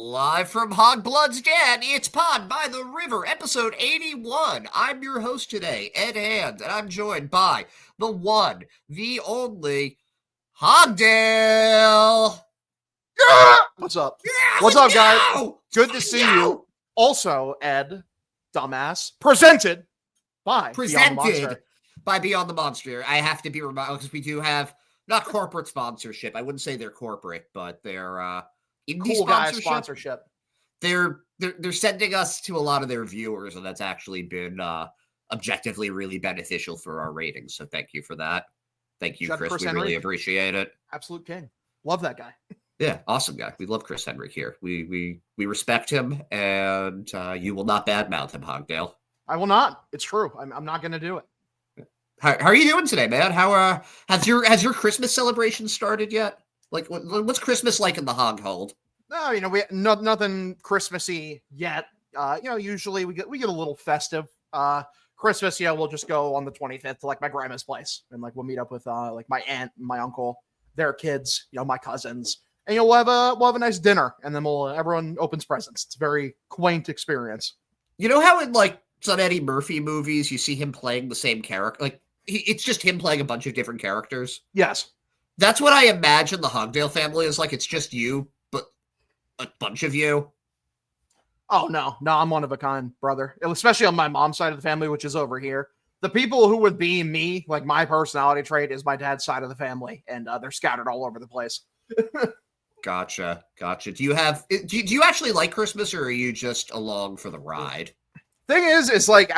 Live from Hogblood's Den, it's Pod by the River, episode 81. I'm your host today, Ed Hand, and I'm joined by the one, the only, Hogdale. What's up? Yeah, What's up, guys? go! Good to see you. Also, Ed, dumbass, presented by Beyond the Monster. By Beyond the Monster. I have to be reminded, because we do have, not corporate sponsorship. I wouldn't say they're corporate, but they're, indie Cool guy sponsorship. They're sending us to a lot of their viewers, and that's actually been objectively really beneficial for our ratings. So thank you for that. Thank you, Shout Chris. Chris We Henry. really appreciate it. Absolute king. Love that guy. Yeah, awesome guy. We love Chris Henry here. We respect him, and you will not badmouth him, Hogdale. I will not. It's true. I'm not going to do it. How are you doing today, man? How has your Christmas celebration started yet? Like, what's Christmas like in the Hoghold? No, we nothing Christmassy yet. Usually we get a little festive. Christmas, we'll just go on the 25th to like my grandma's place, and like we'll meet up with like my aunt, and my uncle, their kids, my cousins, and we'll have a nice dinner, and then everyone opens presents. It's a very quaint experience. You know how in like some Eddie Murphy movies you see him playing the same character, like it's just him playing a bunch of different characters? Yes. That's what I imagine the Hogdale family is like. It's just you, but a bunch of you. Oh, no, I'm one of a kind, brother. Especially on my mom's side of the family, which is over here. The people who would be me, like my personality trait, is my dad's side of the family, and they're scattered all over the place. Gotcha. Do you actually like Christmas, or are you just along for the ride? Thing is like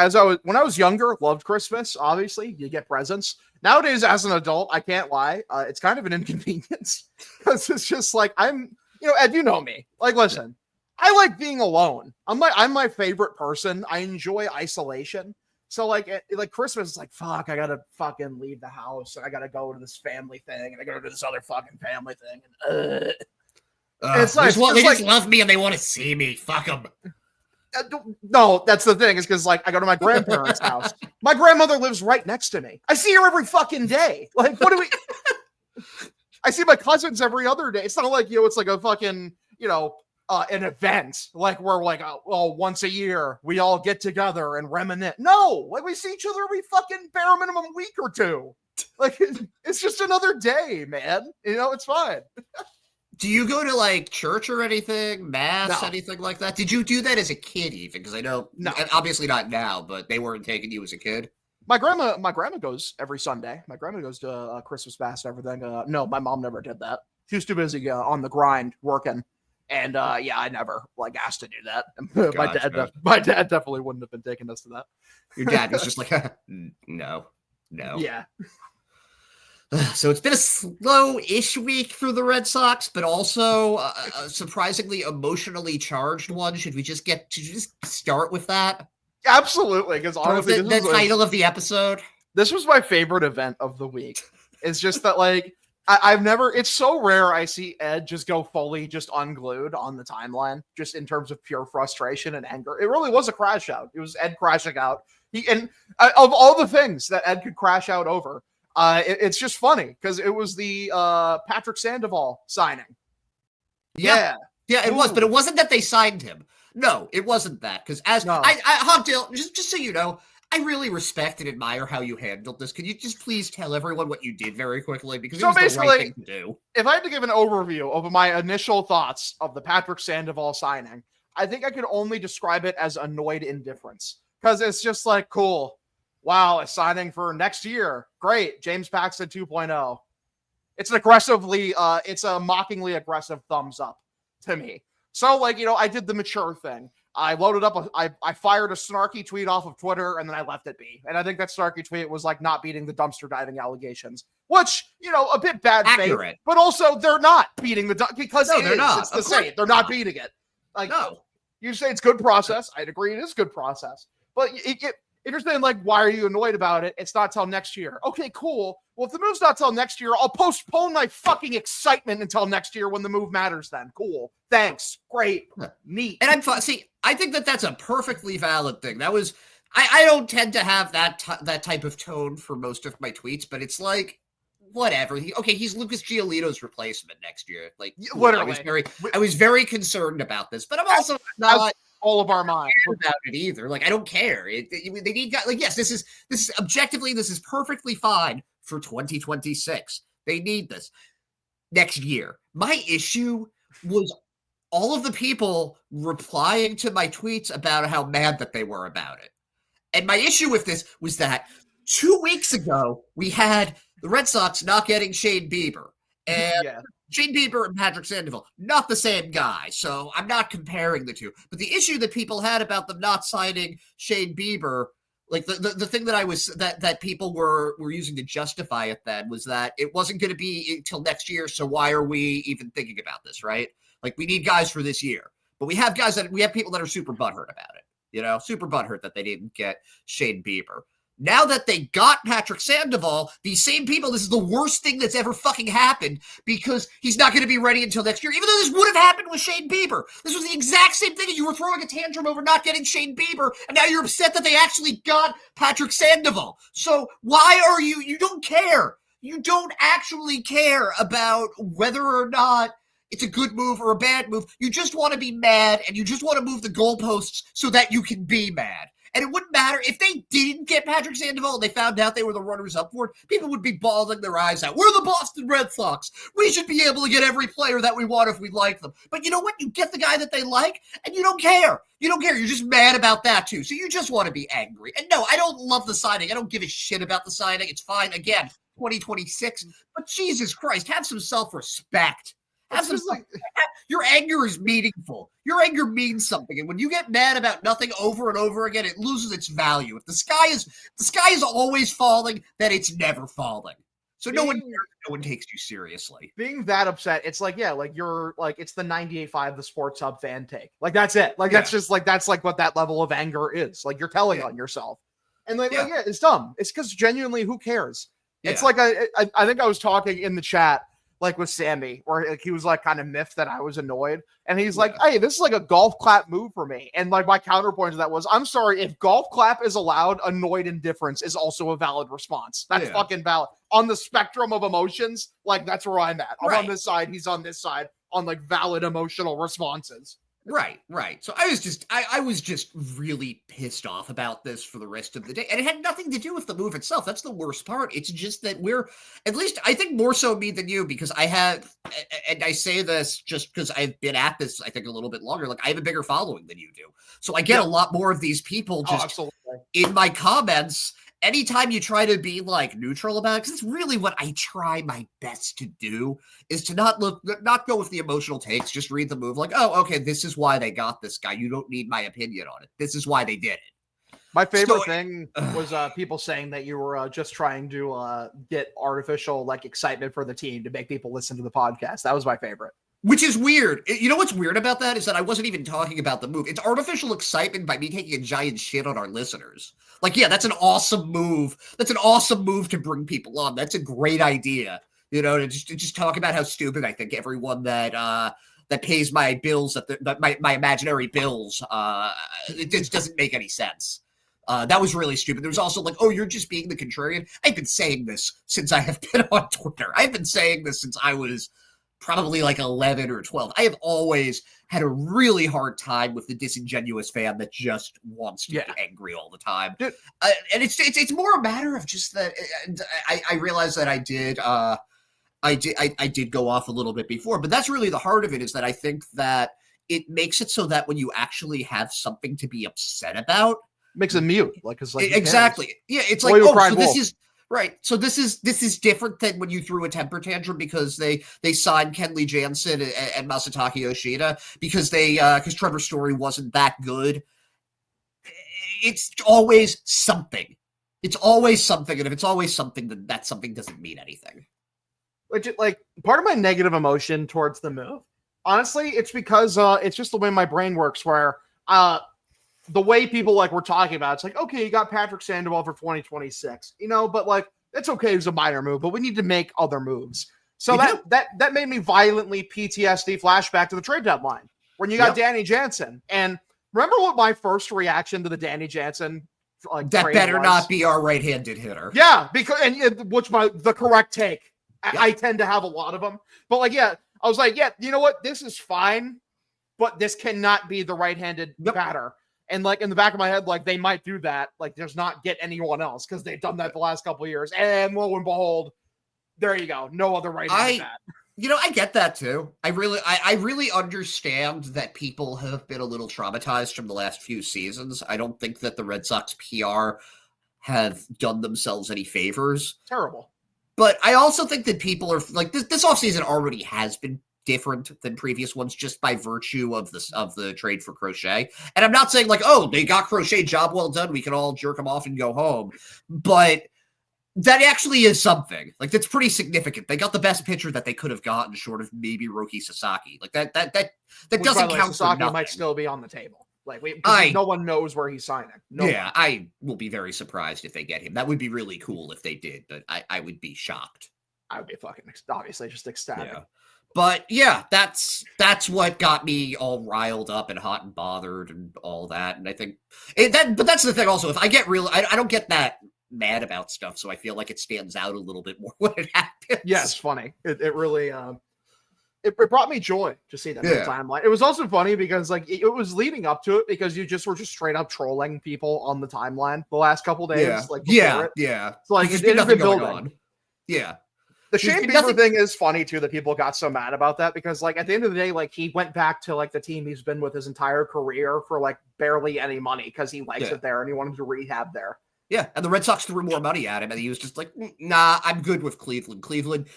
when I was younger, loved Christmas. Obviously, you get presents. Nowadays, as an adult, I can't lie, it's kind of an inconvenience because it's just like Ed, you know me. Like, listen, I like being alone. I'm my favorite person. I enjoy isolation. So like Christmas is like, fuck, I gotta fucking leave the house, and I gotta go to this family thing, and I gotta go to this other fucking family thing, and it's like they just love me and they want to see me. Fuck them. No, that's the thing. Is because like I go to my grandparents' house. My grandmother lives right next to me. I see her every fucking day. Like, what do we? I see my cousins every other day. It's not like it's like a fucking an event like we're like once a year we all get together and reminisce. No, like we see each other every fucking bare minimum week or two. Like it's just another day, man. It's fine. Do you go to like church or anything, mass, No. anything like that? Did you do that as a kid even? Because I know, obviously not now, but they weren't taking you as a kid. My grandma goes every Sunday. My grandma goes to Christmas mass and everything. No, my mom never did that. She was too busy on the grind working. And I never like asked to do that. Gotcha. My dad definitely wouldn't have been taking us to that. Your dad was just like, no. Yeah. So it's been a slow-ish week for the Red Sox, but also a surprisingly emotionally charged one. Should we just start with that? Absolutely, because honestly, the title of the episode. This was my favorite event of the week. It's just that like I've never. It's so rare I see Ed just go fully just unglued on the timeline, just in terms of pure frustration and anger. It really was a crash out. It was Ed crashing out. Of all the things that Ed could crash out over. It's just funny because it was the Patrick Sandoval signing. Yeah, it was, but it wasn't that they signed him. No, it wasn't that. Because Hogdale, just so you know, I really respect and admire how you handled this. Could you just please tell everyone what you did very quickly? Because it was the right thing to do. If I had to give an overview of my initial thoughts of the Patrick Sandoval signing, I think I could only describe it as annoyed indifference. Because it's just like, cool. Wow, a signing for next year. Great. James Paxton 2.0. It's it's a mockingly aggressive thumbs up to me. So I did the mature thing. I loaded up, I fired a snarky tweet off of Twitter, and then I left it be. And I think that snarky tweet was like not beating the dumpster diving allegations, which, a bit bad accurate. Faith, but also they're not beating because they're not. It's the same. They're not beating it. Like, no. You say it's good process. I'd agree it is good process. But if you're saying, like, why are you annoyed about it? It's not till next year. Okay, cool. Well, if the move's not till next year, I'll postpone my fucking excitement until next year when the move matters then. Cool. Thanks. Great. Neat. And I'm fine. See, I think that's a perfectly valid thing. That was, I don't tend to have that type of tone for most of my tweets, but it's like, whatever. He's Lucas Giolito's replacement next year. Like, literally, I was very concerned about this, but I'm also not all of our minds about it either. Like, I don't care. They need guys. Like, yes, this is objectively, this is perfectly fine for 2026. They need this next year. My issue was all of the people replying to my tweets about how mad that they were about it. And my issue with this was that 2 weeks ago, we had the Red Sox not getting Shane Bieber. And Shane Bieber and Patrick Sandoval, not the same guy. So I'm not comparing the two. But the issue that people had about them not signing Shane Bieber, like the thing that I was that people were using to justify it then was that it wasn't going to be until next year. So why are we even thinking about this, right? Like, we need guys for this year. But we have people that are super butthurt about it. Super butthurt that they didn't get Shane Bieber. Now that they got Patrick Sandoval, these same people, this is the worst thing that's ever fucking happened because he's not going to be ready until next year, even though this would have happened with Shane Bieber. This was the exact same thing. You were throwing a tantrum over not getting Shane Bieber, and now you're upset that they actually got Patrick Sandoval. So why are you don't care. You don't actually care about whether or not it's a good move or a bad move. You just want to be mad, and you just want to move the goalposts so that you can be mad. And it wouldn't matter if they didn't get Patrick Sandoval and they found out they were the runners-up for it. People would be bawling their eyes out. We're the Boston Red Sox. We should be able to get every player that we want if we like them. But you know what? You get the guy that they like, and you don't care. You don't care. You're just mad about that, too. So you just want to be angry. And no, I don't love the signing. I don't give a shit about the signing. It's fine. Again, 2026. But Jesus Christ, have some self-respect. Your anger is meaningful. Your anger means something, and when you get mad about nothing over and over again, it loses its value. If the sky is always falling, then it's never falling. So no one takes you seriously. Being that upset, it's like, you're like, it's the 98.5 the Sports Hub fan take. Like, that's it. Like, that's just like, that's like what that level of anger is. Like, you're telling on yourself. And it's dumb. It's because genuinely, who cares? It's like, I think I was talking in the chat, like with Sammy, where like he was like kind of miffed that I was annoyed. And he's like, hey, this is like a golf clap move for me. And like my counterpoint to that was, I'm sorry, if golf clap is allowed, annoyed indifference is also a valid response. That's fucking valid. On the spectrum of emotions, like that's where I'm at. I'm on this side, he's on this side on like valid emotional responses. Right. So I was just really pissed off about this for the rest of the day. And it had nothing to do with the move itself. That's the worst part. It's just that at least I think more so me than you, because I have, and I say this just because I've been at this, I think a little bit longer. Like, I have a bigger following than you do. So I get a lot more of these people just in my comments. Anytime you try to be like neutral about it, because it's really what I try my best to do, is to not go with the emotional takes, just read the move like, oh, okay, this is why they got this guy. You don't need my opinion on it. This is why they did it. My favorite thing was people saying that you were just trying to get artificial like excitement for the team to make people listen to the podcast. That was my favorite. Which is weird. You know what's weird about that is that I wasn't even talking about the move. It's artificial excitement by me taking a giant shit on our listeners. Like, yeah, that's an awesome move. That's an awesome move to bring people on. That's a great idea. To just talk about how stupid I think everyone that pays my bills, my imaginary bills, it just doesn't make any sense. That was really stupid. There was also like, oh, you're just being the contrarian. I've been saying this since I have been on Twitter. I've been saying this since I was probably like 11 or 12. I have always had a really hard time with the disingenuous fan that just wants to be angry all the time. And it's more a matter of just that. And I realized that I did go off a little bit before, but that's really the heart of it, is that I think that it makes it so that when you actually have something to be upset about, makes it mute. Exactly. Yeah. It's like, so this is, right. So this is different than when you threw a temper tantrum because they signed Kenley Jansen and Masataka Yoshida because Trevor Story wasn't that good. It's always something. It's always something. And if it's always something, then that something doesn't mean anything. Which, like, part of my negative emotion towards the move, honestly, it's because it's just the way my brain works, where the way people like were talking about, it's like, okay, you got Patrick Sandoval for 2026, but like, it's okay. It was a minor move, but we need to make other moves. So that made me violently PTSD flashback to the trade deadline when you got Danny Jansen. And remember what my first reaction to the Danny Jansen, like, that better not be our right-handed hitter. Yeah. The correct take I tend to have a lot of them. But like, I was like, you know what? This is fine, but this cannot be the right-handed batter. And like in the back of my head, like they might do that. Like just not get anyone else because they've done that the last couple of years. And lo and behold, there you go. No other right-handed bat. I get that too. I really understand that people have been a little traumatized from the last few seasons. I don't think that the Red Sox PR have done themselves any favors. Terrible. But I also think that people are like this offseason already has been different than previous ones just by virtue of the trade for Crochet. And I'm not saying like, oh, they got Crochet, job well done, we can all jerk them off and go home. But that actually is something. Like that's pretty significant. They got the best pitcher that they could have gotten, short of maybe Roki Sasaki. Like that doesn't count. Sasaki might still be on the table. Like no one knows where he's signing. I will be very surprised if they get him. That would be really cool if they did, but I would be shocked. I would be fucking obviously just ecstatic. Yeah. But yeah, that's what got me all riled up and hot and bothered and all that. And I think but that's the thing also. If I get I don't get that mad about stuff, so I feel like it stands out a little bit more when it happens. Yeah, it's funny. It really it brought me joy to see that timeline. It was also funny because like it was leading up to it because you were just straight up trolling people on the timeline the last couple days. Yeah. Like yeah. So like it had been building. On. Yeah. The Shane Bieber thing is funny too that people got so mad about that because like at the end of the day, like he went back to like the team he's been with his entire career for like barely any money because he likes it there and he wanted to rehab there. Yeah, and the Red Sox threw more money at him, and he was just like, nah, I'm good with Cleveland.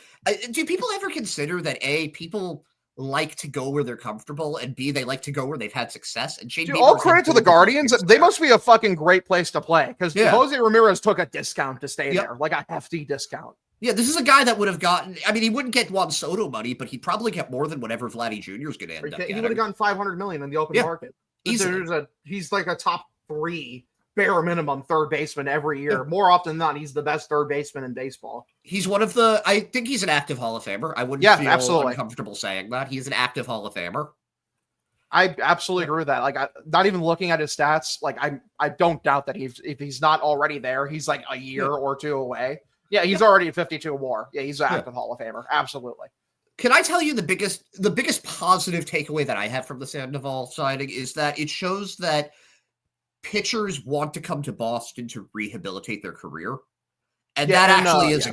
Do people ever consider that, A, people like to go where they're comfortable, and B, they like to go where they've had success? And Shane all credit to the Guardians. They must be a fucking great place to play, because Jose Ramirez took a discount to stay there, like a hefty discount. Yeah, this is a guy that would have gotten, I mean, he wouldn't get Juan Soto money, but he'd probably get more than whatever Vladdy Jr. is going to end up getting. He would have gotten $500 million in the open market. He's like a top 3 bare minimum third baseman every year. Yeah. More often than not, he's the best third baseman in baseball. He's I think he's an active Hall of Famer. I wouldn't feel uncomfortable saying that. He's an active Hall of Famer. I absolutely agree with that. Like, not even looking at his stats, like I don't doubt that if he's not already there, he's like a year or two away. Yeah, he's already at 52 WAR. Yeah, he's an active Hall of Famer. Absolutely. Can I tell you the biggest positive takeaway that I have from the Sandoval signing is that it shows that pitchers want to come to Boston to rehabilitate their career. And that actually is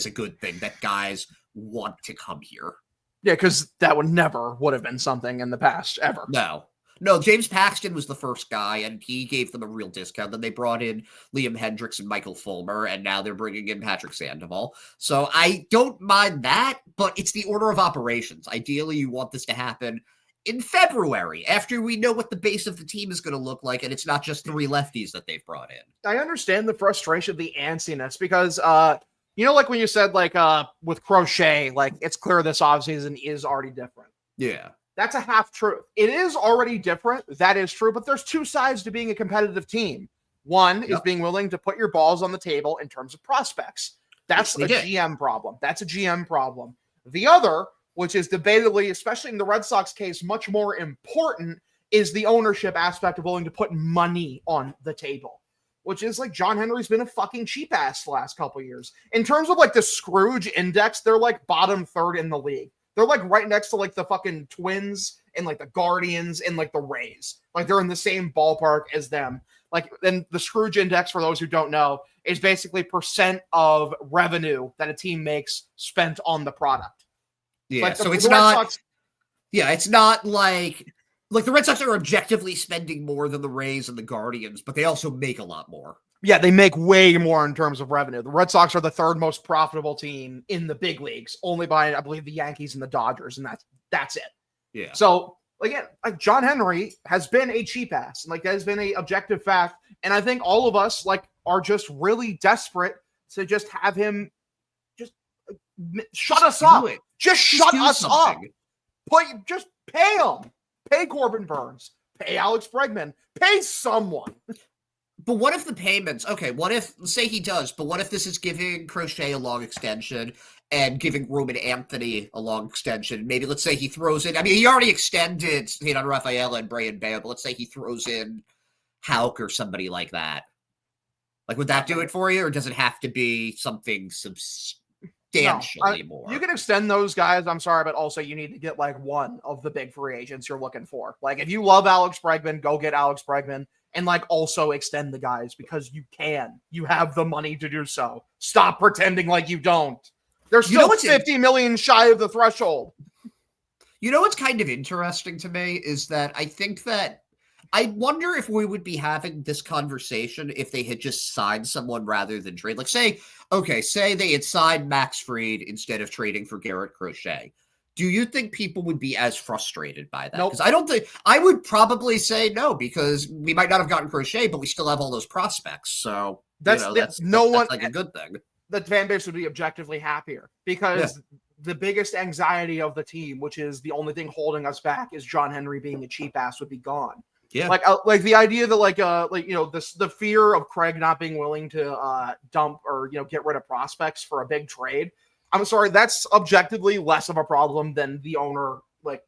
a good thing, that guys want to come here. Yeah, because that would have been something in the past, ever. No, James Paxton was the first guy, and he gave them a real discount. Then they brought in Liam Hendricks and Michael Fulmer, and now they're bringing in Patrick Sandoval. So I don't mind that, but it's the order of operations. Ideally, you want this to happen in February, after we know what the base of the team is going to look like, and it's not just 3 lefties that they've brought in. I understand the frustration, the antsiness, because like when you said with Crochet, like it's clear this offseason is already different. Yeah. That's a half truth. It is already different. That is true, but there's 2 sides to being a competitive team. One is being willing to put your balls on the table in terms of prospects. That's a GM problem. That's a GM problem. The other, which is debatably, especially in the Red Sox case, much more important, is the ownership aspect of willing to put money on the table, which is like John Henry's been a fucking cheap ass the last couple of years. In terms of like the Scrooge index, they're like bottom 3rd in the league. They're like right next to like the fucking Twins and like the Guardians and like the Rays. Like they're in the same ballpark as them. Like, then the Scrooge index, for those who don't know, is basically percent of revenue that a team makes spent on the product. Yeah, like so it's not. It's not like the Red Sox are objectively spending more than the Rays and the Guardians, but they also make a lot more. Yeah, they make way more in terms of revenue. The Red Sox are the 3rd most profitable team in the big leagues, only by, I believe, the Yankees and the Dodgers, and that's it. Yeah. So again, like John Henry has been a cheap ass, and like that has been a objective fact. And I think all of us are just really desperate to just have him just shut us up. Just shut us up. Just pay him. Pay Corbin Burns. Pay Alex Bregman. Pay someone. But what if the payments, say he does, but what if this is giving Crochet a long extension and giving Roman Anthony a long extension? Maybe let's say he throws in, he already extended Cesar Rafaela and Brian Bayo, but let's say he throws in Houck or somebody like that. Like, would that do it for you, or does it have to be something substantial? substantially more. You can extend those guys, I'm sorry, but also you need to get like one of the big free agents you're looking for. Like if you love Alex Bregman, go get Alex Bregman and like also extend the guys because you can. You have the money to do so. Stop pretending like you don't. They're still 50 million shy of the threshold. You know what's kind of interesting to me is that I wonder if we would be having this conversation if they had just signed someone rather than trade. Like say they had signed Max Fried instead of trading for Garrett Crochet. Do you think people would be as frustrated by that? Because nope. I would probably say no, because we might not have gotten Crochet, but we still have all those prospects. So that's like a good thing. The fan base would be objectively happier because the biggest anxiety of the team, which is the only thing holding us back, is John Henry being a cheap ass, would be gone. Yeah, like the idea that the fear of Craig not being willing to dump or get rid of prospects for a big trade. I'm sorry, that's objectively less of a problem than the owner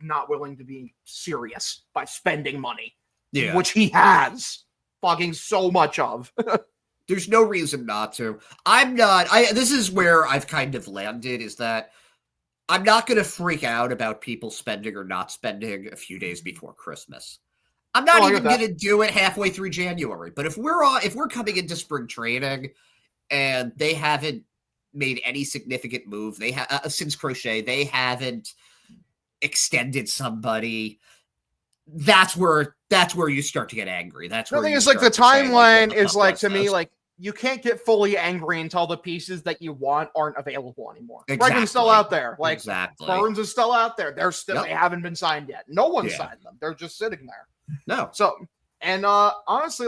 not willing to be serious by spending money, which he has fucking so much of. There's no reason not to. This is where I've kind of landed, is that I'm not going to freak out about people spending or not spending a few days before Christmas. I'm not even going to do it halfway through January. But if we're coming into spring training and they haven't made any significant move, they have since Crochet, they haven't extended somebody. That's where you start to get angry. That's where the thing is, like, the timeline is like, to me, like, you can't get fully angry until the pieces that you want aren't available anymore. Exactly. Bregman's still out there. Like, exactly. Burns is still out there. They haven't been signed yet. No one signed them. They're just sitting there. No. So, and honestly,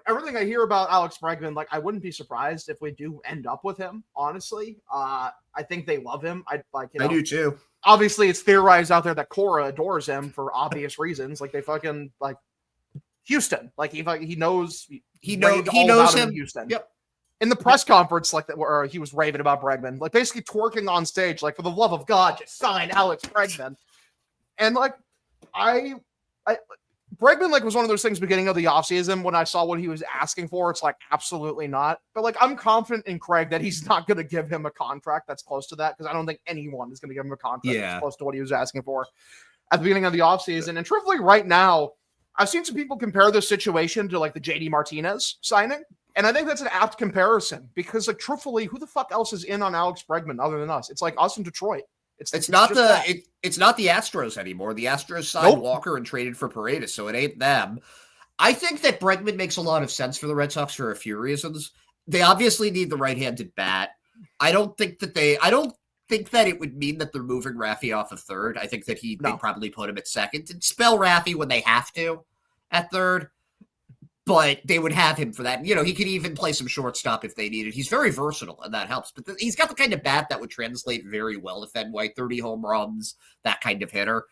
everything I hear about Alex Bregman, I wouldn't be surprised if we do end up with him. Honestly, I think they love him. I do too. Obviously, it's theorized out there that Cora adores him for obvious reasons. Like, they fucking Houston. Like, he knows him. Houston. Yep. In the press conference, where he was raving about Bregman, basically twerking on stage, for the love of God, just sign Alex Bregman. And Bregman was one of those things beginning of the offseason when I saw what he was asking for. It's absolutely not. But I'm confident in Craig that he's not going to give him a contract that's close to that, because I don't think anyone is going to give him a contract that's close to what he was asking for at the beginning of the offseason. And truthfully, right now, I've seen some people compare this situation to the JD Martinez signing. And I think that's an apt comparison because truthfully, who the fuck else is in on Alex Bregman other than us? It's us in Detroit. It's not the Astros anymore. The Astros signed Walker and traded for Paredes, so it ain't them. I think that Bregman makes a lot of sense for the Red Sox for a few reasons. They obviously need the right-handed bat. I don't think that it would mean that they're moving Raffy off of third. I think that they'd probably put him at second and spell Raffy when they have to at third. But they would have him for that. He could even play some shortstop if they needed. He's very versatile, and that helps. But he's got the kind of bat that would translate very well to Fenway, 30 home runs, that kind of hitter.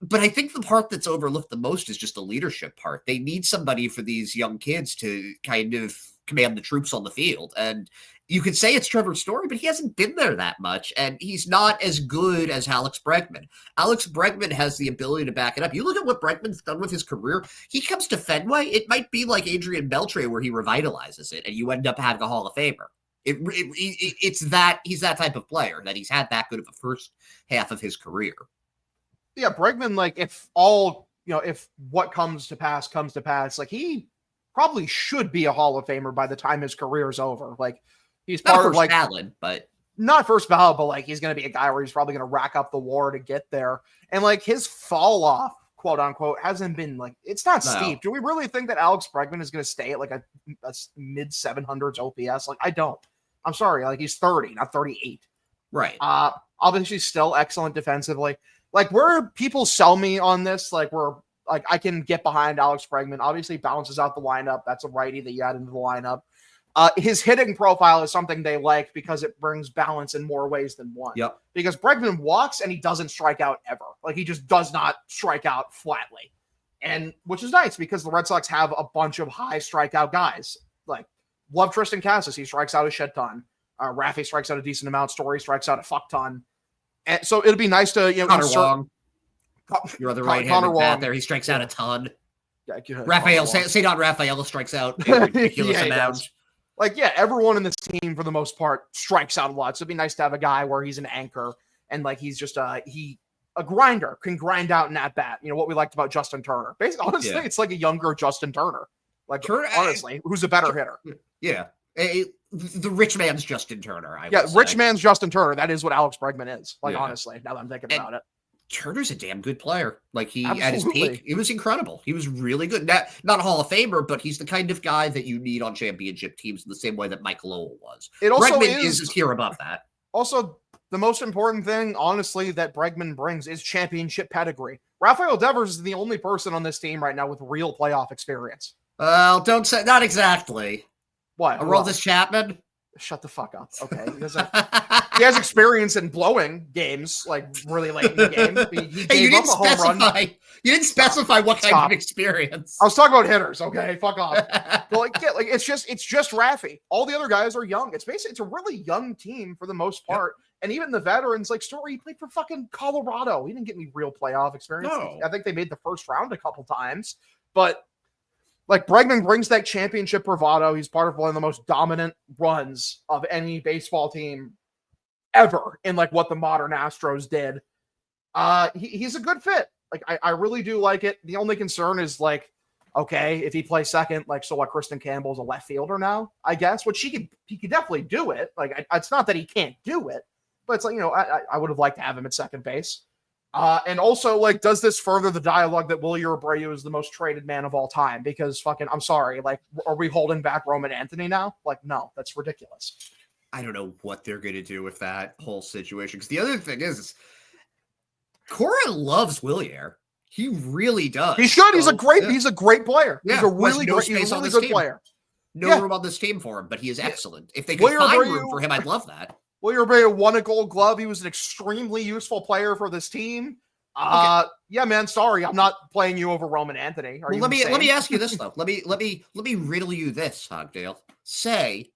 But I think the part that's overlooked the most is just the leadership part. They need somebody for these young kids to kind of command the troops on the field. And you could say it's Trevor Story, but he hasn't been there that much, and he's not as good as Alex Bregman. Alex Bregman has the ability to back it up. You look at what Bregman's done with his career. He comes to Fenway, it might be like Adrian Beltre where he revitalizes it, and you end up having a Hall of Famer. It's that he's that type of player, that he's had that good of a first half of his career. Yeah, Bregman, if what comes to pass, he probably should be a Hall of Famer by the time his career is over. He's part of ballot, but not first ballot, but he's going to be a guy where he's probably going to rack up the WAR to get there. And his fall off, quote unquote, hasn't been it's not steep. Do we really think that Alex Bregman is going to stay at a mid 700s OPS? I don't. I'm sorry. He's 30, not 38. Right. Obviously still excellent defensively. Where people sell me on this, where I can get behind Alex Bregman. Obviously balances out the lineup. That's a righty that you add into the lineup. His hitting profile is something they like because it brings balance in more ways than one. Yep. Because Bregman walks and he doesn't strike out ever. He just does not strike out flatly. And which is nice because the Red Sox have a bunch of high strikeout guys. Love Tristan Casas. He strikes out a shit ton. Raffy strikes out a decent amount. Story strikes out a fuck ton. And so it'd be nice to, Connor Wong. Your other right-handed bat there. He strikes out a ton. Raphael, say not Raphael strikes out a ridiculous amount. Like, yeah, everyone in this team for the most part strikes out a lot. So it'd be nice to have a guy where he's an anchor and like he's just a grinder, can grind out an at bat. You know what we liked about Justin Turner. Basically, honestly, it's like a younger Justin Turner. Like, honestly, who's a better hitter? Yeah. The rich man's Justin Turner. Rich man's Justin Turner. That is what Alex Bregman is. Like, honestly, now that I'm thinking about it. Turner's a damn good player. Like, he at his peak, it was incredible. He was really good. Not a Hall of Famer, but he's the kind of guy that you need on championship teams in the same way that Mike Lowell was. Bregman is here above that. Also, the most important thing, honestly, that Bregman brings is championship pedigree. Rafael Devers is the only person on this team right now with real playoff experience. Well, don't say, not exactly. What? Aroldis Chapman? Shut the fuck up. Okay. He has experience in blowing games, like really late in the game. You didn't specify. You didn't specify what kind of experience. I was talking about hitters. Okay, fuck off. But it's just Raffy. All the other guys are young. It's a really young team for the most part. And even the veterans, like Story, he played for fucking Colorado. He didn't get any real playoff experience. No. I think they made the first round a couple times, but. Like, Bregman brings that championship bravado. He's part of one of the most dominant runs of any baseball team ever in, like, what the modern Astros did. He's a good fit. Like, I really do like it. The only concern is, like, okay, if he plays second, like, so what, Kristen Campbell's a left fielder now, I guess, which he could definitely do it. Like, it's not that he can't do it, but it's like, I would have liked to have him at second base. And also, like, does this further the dialogue that Wilyer Abreu is the most traded man of all time? Because I'm sorry, like, are we holding back Roman Anthony now? Like, no, that's ridiculous. I don't know what they're going to do with that whole situation. Because the other thing is Cora loves Wilyer. He really does. He should. He's a great player. Yeah. He's a really good player. No room on this team for him, but he is excellent. If they could find room for him, I'd love that. Wilyer Abreu won a Gold Glove. He was an extremely useful player for this team. Okay. Yeah, man. Sorry, I'm not playing you over Roman Anthony. Let me ask you this though. Let me riddle you this, Hogdale. Say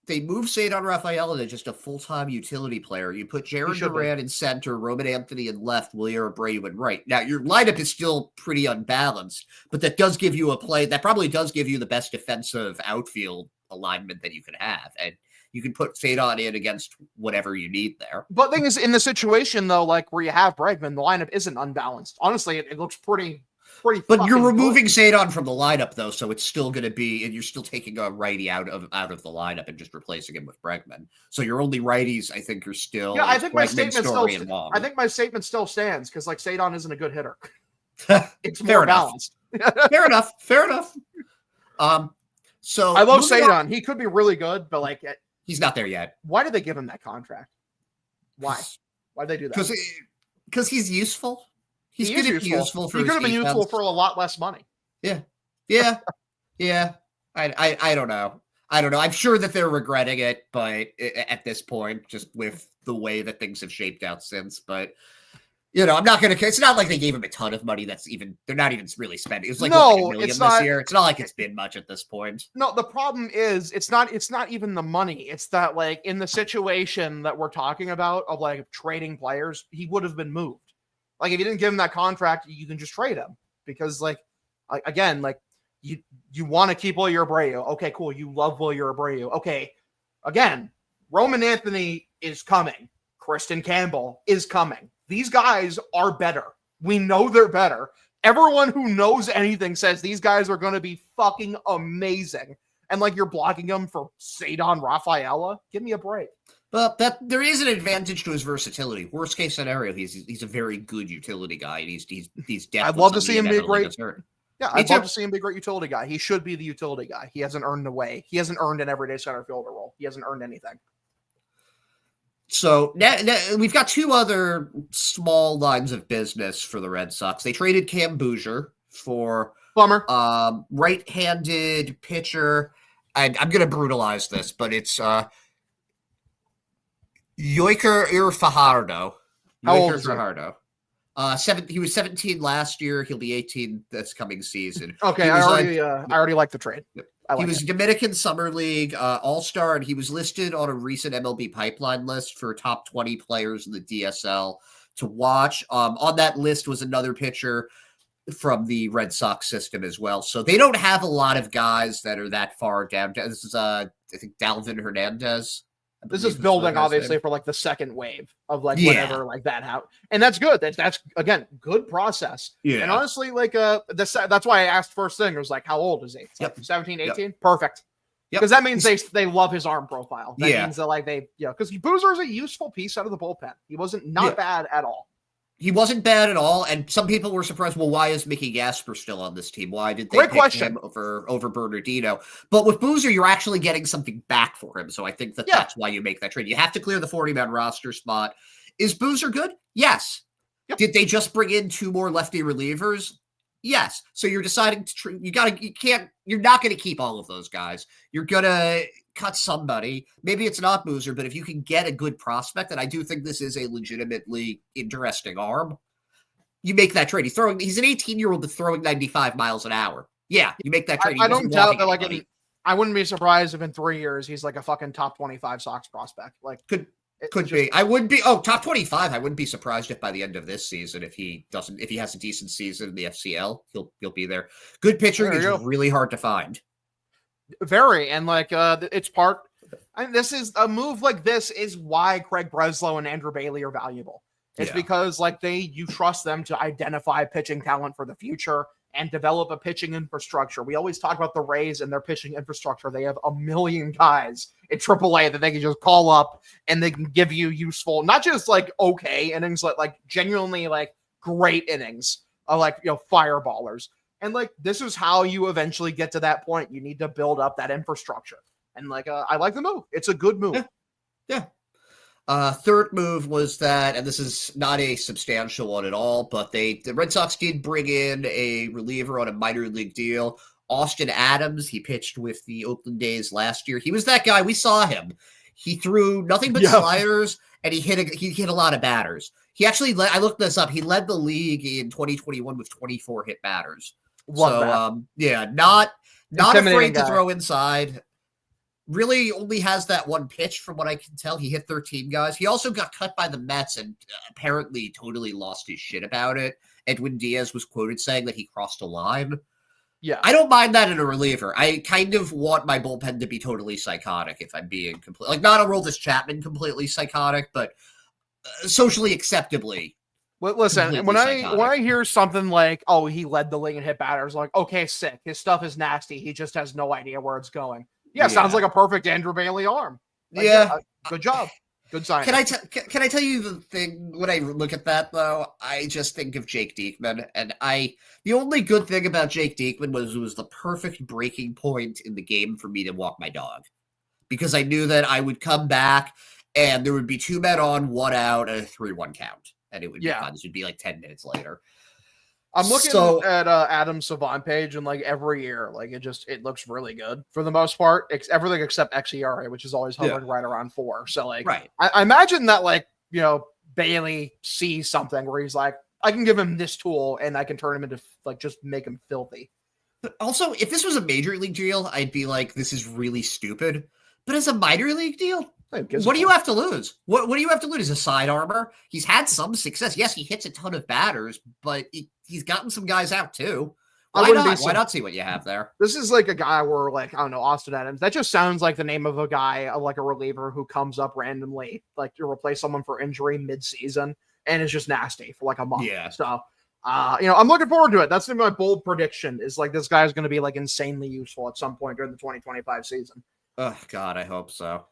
they move Cedar Rafaela to just a full-time utility player. You put Jaron Duran in center, Roman Anthony in left, Wilyer Abreu in right. Now your lineup is still pretty unbalanced, but that does give you a play that probably does give you the best defensive outfield alignment that you can have, and you can put Fadon in against whatever you need there. But the thing is, in the situation, though, like where you have Bregman, the lineup isn't unbalanced. Honestly, it looks pretty. But you're removing Fadon from the lineup, though, so it's still going to be, and you're still taking a righty out of the lineup and just replacing him with Bregman. So your only righties, I think, are still. Yeah, I think my statement still stands because like Fadon isn't a good hitter. It's more balanced. Fair enough. So I love Fadon. He could be really good, but like. He's not there yet. Why did they give him that contract? Why? Why'd they do that? Because he's useful. He's going to be useful for. He could have been useful for a lot less money. Yeah. I don't know. I'm sure that they're regretting it, but at this point, just with the way that things have shaped out since, but. I'm not going to. It's not like they gave him a ton of money. They're not even really spending. It was like $1 million this year. It's not like it's been much at this point. No, the problem is it's not even the money. It's that like in the situation that we're talking about of like trading players, he would have been moved. Like if you didn't give him that contract, you can just trade him because like again, like you want to keep Wilyer Abreu. Okay, cool. You love Wilyer Abreu. Okay, again, Roman Anthony is coming. Kristen Campbell is coming. These guys are better. We know they're better. Everyone who knows anything says these guys are going to be fucking amazing. And like you're blocking them for Cedar Rafaela. Give me a break. But there is an advantage to his versatility. Worst case scenario, he's a very good utility guy. And he's definitely. I'd love to see him be a great. Yeah, I'd love to see him be a great utility guy. He should be the utility guy. He hasn't earned He hasn't earned an everyday center fielder role. He hasn't earned anything. So now we've got two other small lines of business for the Red Sox. They traded Cam Bouger for bummer right-handed pitcher. I'm going to brutalize this, but it's Yoiker Fajardo. How old is he? Fajardo. He was 17 last year. He'll be 18 this coming season. Okay, I already like the trade. He was Dominican Summer League All-Star, and he was listed on a recent MLB Pipeline list for top 20 players in the DSL to watch. On that list was another pitcher, from the Red Sox system as well. So they don't have a lot of guys that are that far down. This is, I think, Dalvin Hernandez. This is building, obviously, for like the second wave of like whatever like that out, and that's good. That's again good process. Yeah, and honestly, like that's why I asked first thing. It was like, how old is he? It's like 17, 18? Perfect. Because that means they love his arm profile. That means that like they because Boozer is a useful piece out of the bullpen. He wasn't bad at all. He wasn't bad at all, and some people were surprised. Well, why is Mickey Gasper still on this team? Why did they pick him over Bernardino? But with Boozer, you're actually getting something back for him, so I think that's why you make that trade. You have to clear the 40-man roster spot. Is Boozer good? Yes. Yep. Did they just bring in 2 more lefty relievers? Yes. So you're deciding to you're not going to keep all of those guys. You're going to cut somebody. Maybe it's not Boozer, but if you can get a good prospect, and I do think this is a legitimately interesting arm, you make that trade. He's an 18-year-old that's throwing 95 miles an hour. Yeah, you make that trade. I don't doubt that. Like, I wouldn't be surprised if in 3 years he's like a fucking top 25 Sox prospect. Like, could be. I wouldn't be. Oh, top 25. I wouldn't be surprised if by the end of this season, if he has a decent season in the FCL, he'll be there. Good pitcher is really hard to find. Very, and like it's part. And this is a move like this is why Craig Breslow and Andrew Bailey are valuable. It's because like you trust them to identify pitching talent for the future and develop a pitching infrastructure. We always talk about the Rays and their pitching infrastructure. They have a million guys in AAA that they can just call up and they can give you useful, not just like okay innings, but like genuinely like great innings of like, fireballers. And like, this is how you eventually get to that point. You need to build up that infrastructure. And like, I like the move. It's a good move. Yeah. Third move was that, and this is not a substantial one at all, but the Red Sox did bring in a reliever on a minor league deal. Austin Adams, he pitched with the Oakland A's last year. He was that guy. We saw him. He threw nothing but sliders, and he hit a lot of batters. He actually I looked this up. He led the league in 2021 with 24 hit batters. Not afraid to throw inside. Really only has that one pitch from what I can tell. He hit 13 guys. He also got cut by the Mets and apparently totally lost his shit about it. Edwin Diaz was quoted saying that he crossed a line. Yeah. I don't mind that in a reliever. I kind of want my bullpen to be totally psychotic if I'm being complete. Like, not Aroldis Chapman completely psychotic, but socially acceptably. Well, listen, when I hear something like, oh, he led the league in hit batters, like, okay, sick. His stuff is nasty. He just has no idea where it's going. Yeah, sounds like a perfect Andrew Bailey arm. Like, good job. Good sign. Can I tell you the thing, when I look at that, though, I just think of Jake Diekman, and the only good thing about Jake Diekman was it was the perfect breaking point in the game for me to walk my dog. Because I knew that I would come back, and there would be 2 men on, 1 out, and a 3-1 count. And it would be fun. This would be like 10 minutes later. I'm looking at Adam's Savant page, and like every year, like it looks really good for the most part. Everything except xERA, which is always hovering right around 4. So like, I imagine that like Bailey sees something where he's like, I can give him this tool, and I can turn him into like just make him filthy. But also, if this was a major league deal, I'd be like, this is really stupid. But as a minor league deal, what do you have to lose? What do you have to lose? A side armor? He's had some success. Yes, he hits a ton of batters, but he's gotten some guys out too. Why not see what you have there? This is like a guy where, like, I don't know, Austin Adams. That just sounds like the name of a guy, like a reliever who comes up randomly, like to replace someone for injury mid-season, and is just nasty for like a month. Yeah. So, I'm looking forward to it. That's my bold prediction. Is like this guy's going to be like insanely useful at some point during the 2025 season. Oh God, I hope so.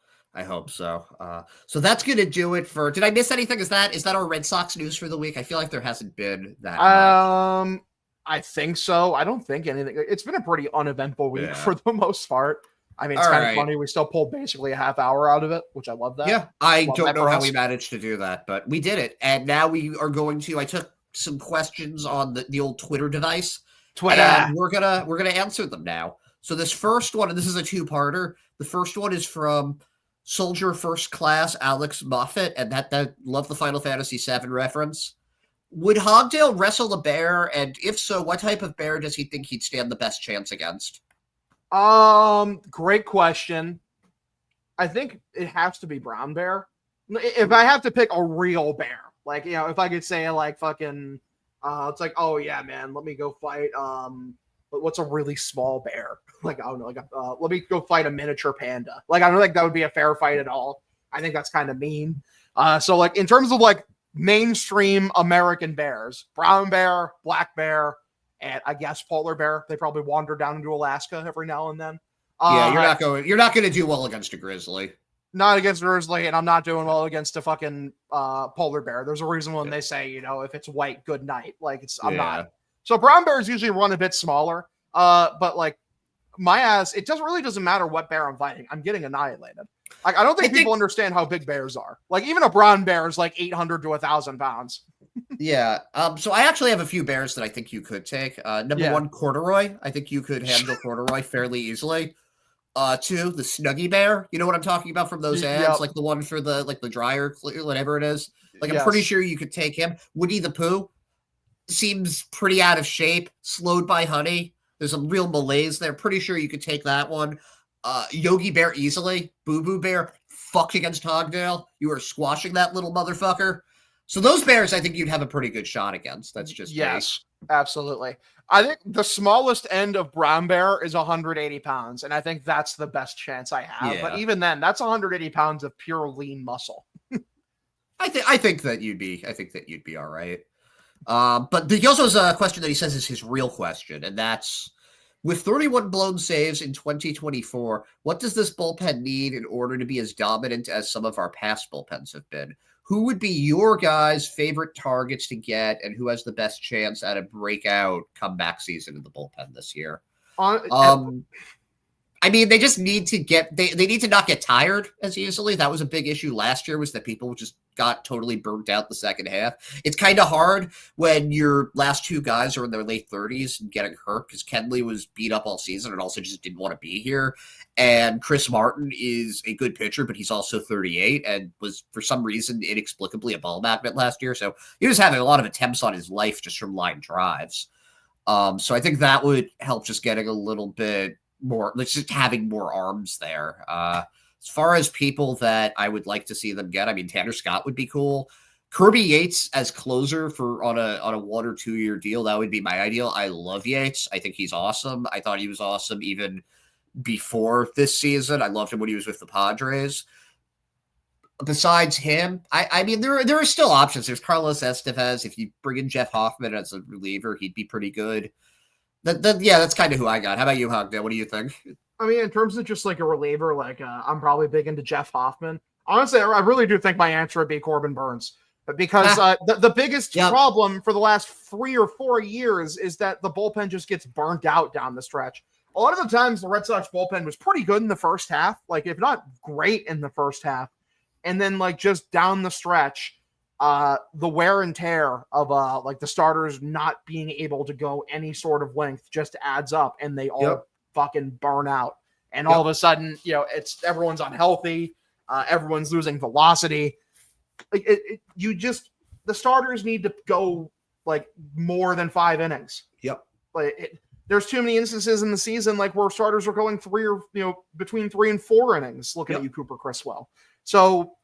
So that's going to do it for. Did I miss anything? Is that our Red Sox news for the week? I feel like there hasn't been that much. I think so. I don't think anything. It's been a pretty uneventful week for the most part. I mean, it's kind of funny. We still pulled basically a half hour out of it, which I love that. Yeah, I don't know how we managed to do that, but we did it. And now we are going to. I took some questions on the old Twitter device. And we're gonna answer them now. So this first one, and this is a 2-parter. The first one is from Soldier First Class Alex Moffat, and that love the Final Fantasy VII reference. Would Hogdale wrestle a bear, and if so, what type of bear does he think he'd stand the best chance against? Great question. I think it has to be brown bear. If I have to pick a real bear, like, if I could say like fucking, It's like, oh yeah, man, let me go fight. What's a really small bear? Like, I don't know, let me go fight a miniature panda. Like, I don't think that would be a fair fight at all. I think that's kind of mean. So like in terms of like mainstream American bears, brown bear, black bear, and I guess polar bear. They probably wander down into Alaska every now and then. Yeah, you're not going to do well against a grizzly. Not against a grizzly, and I'm not doing well against a fucking polar bear. There's a reason when they say, if it's white, good night. Like I'm not. So brown bears usually run a bit smaller. But like my ass, it doesn't matter what bear I'm fighting. I'm getting annihilated. Like I don't think people understand how big bears are. Like even a brown bear is like 800 to 1,000 pounds. Yeah. So I actually have a few bears that I think you could take. Number one, corduroy. I think you could handle corduroy fairly easily. Two, the Snuggie bear. You know what I'm talking about from those ads, Yep. like the one for the dryer, whatever it is. Like I'm pretty sure you could take him. Woody the Pooh seems pretty out of shape, slowed by honey. There's some real malaise there. Pretty sure you could take that one. Yogi Bear easily. Boo Boo Bear fucked against Hogdale. You are squashing that little motherfucker. So those bears, I think you'd have a pretty good shot against. That's just me. Absolutely. I think the smallest end of brown bear is 180 pounds, and I think that's the best chance I have. Yeah. But even then, that's 180 pounds of pure lean muscle. I think that you'd be all right. But he also has a question that he says is his real question, and that's, with 31 blown saves in 2024, what does this bullpen need in order to be as dominant as some of our past bullpens have been? Who would be your guys' favorite targets to get, and who has the best chance at a breakout comeback season in the bullpen this year? I mean, they just need to they need to not get tired as easily. That was a big issue last year, was that people just got totally burnt out the second half. It's kind of hard when your last two guys are in their late 30s and getting hurt, because Kenley was beat up all season and also just didn't want to be here. And Chris Martin is a good pitcher, but he's also 38 and was, for some reason, inexplicably a ball magnet last year. So he was having a lot of attempts on his life just from line drives. So I think that would help, just getting a little bit more, like just having more arms there. As far as people that I would like to see them get, I mean, Tanner Scott would be cool. Kirby Yates as closer on a 1 or 2 year deal, that would be my ideal. I love Yates. I think he's awesome. I thought he was awesome even before this season. I loved him when he was with the Padres. Besides him, I mean, there are still options. There's Carlos Estevez. If you bring in Jeff Hoffman as a reliever, he'd be pretty good. Yeah, that's kind of who I got. How about you, Hogdale? What do you think? I mean, in terms of just like a reliever, like I'm probably big into Jeff Hoffman. Honestly, I really do think my answer would be Corbin Burns. But because the biggest problem for the last 3 or 4 years is that the bullpen just gets burnt out down the stretch. A lot of the times the Red Sox bullpen was pretty good in the first half, like if not great in the first half. And then like just down the stretch, the wear and tear of like the starters not being able to go any sort of length just adds up, and they all fucking burn out. And all of a sudden, it's everyone's unhealthy, everyone's losing velocity. Like the starters need to go like more than 5 innings. Like there's too many instances in the season like where starters are going between 3 and 4 innings. Looking at you, Cooper Criswell. So,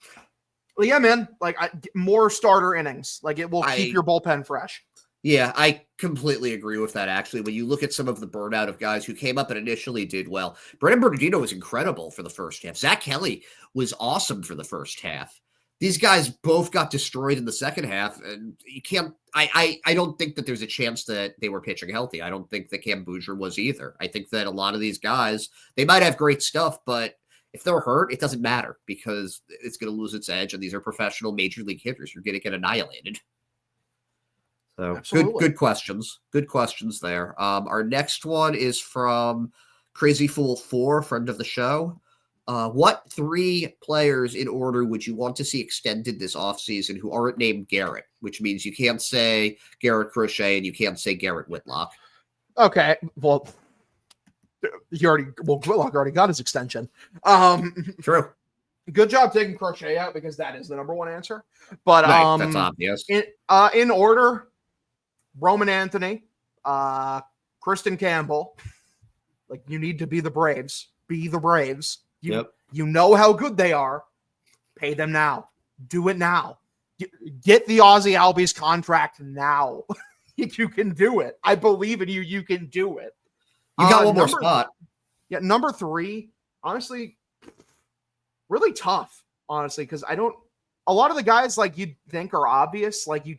yeah, man, like more starter innings, like it will keep your bullpen fresh. Yeah, I completely agree with that. Actually, when you look at some of the burnout of guys who came up and initially did well, Brendan Bernardino was incredible for the first half. Zach Kelly was awesome for the first half. These guys both got destroyed in the second half, and you can't. I don't think that there's a chance that they were pitching healthy. I don't think that Cam Bouger was either. I think that a lot of these guys, they might have great stuff, but if they're hurt, it doesn't matter because it's going to lose its edge, and these are professional major league hitters. You're going to get annihilated. So good questions. Good questions there. Our next one is from Crazy Fool 4, friend of the show. What 3 players in order would you want to see extended this offseason who aren't named Garrett? Which means you can't say Garrett Crochet and you can't say Garrett Whitlock. Okay, well, Whitlock already got his extension. True. Good job taking Crochet out because that is the number one answer. But that's obvious. In order, Roman Anthony, Kristen Campbell. Like, you need to be the Braves. Be the Braves. You know how good they are. Pay them now. Do it now. Get the Ozzy Albies contract now. You can do it. I believe in you. You can do it. You got one more spot. Yeah, number 3, honestly, really tough, honestly, because a lot of the guys like you'd think are obvious, like you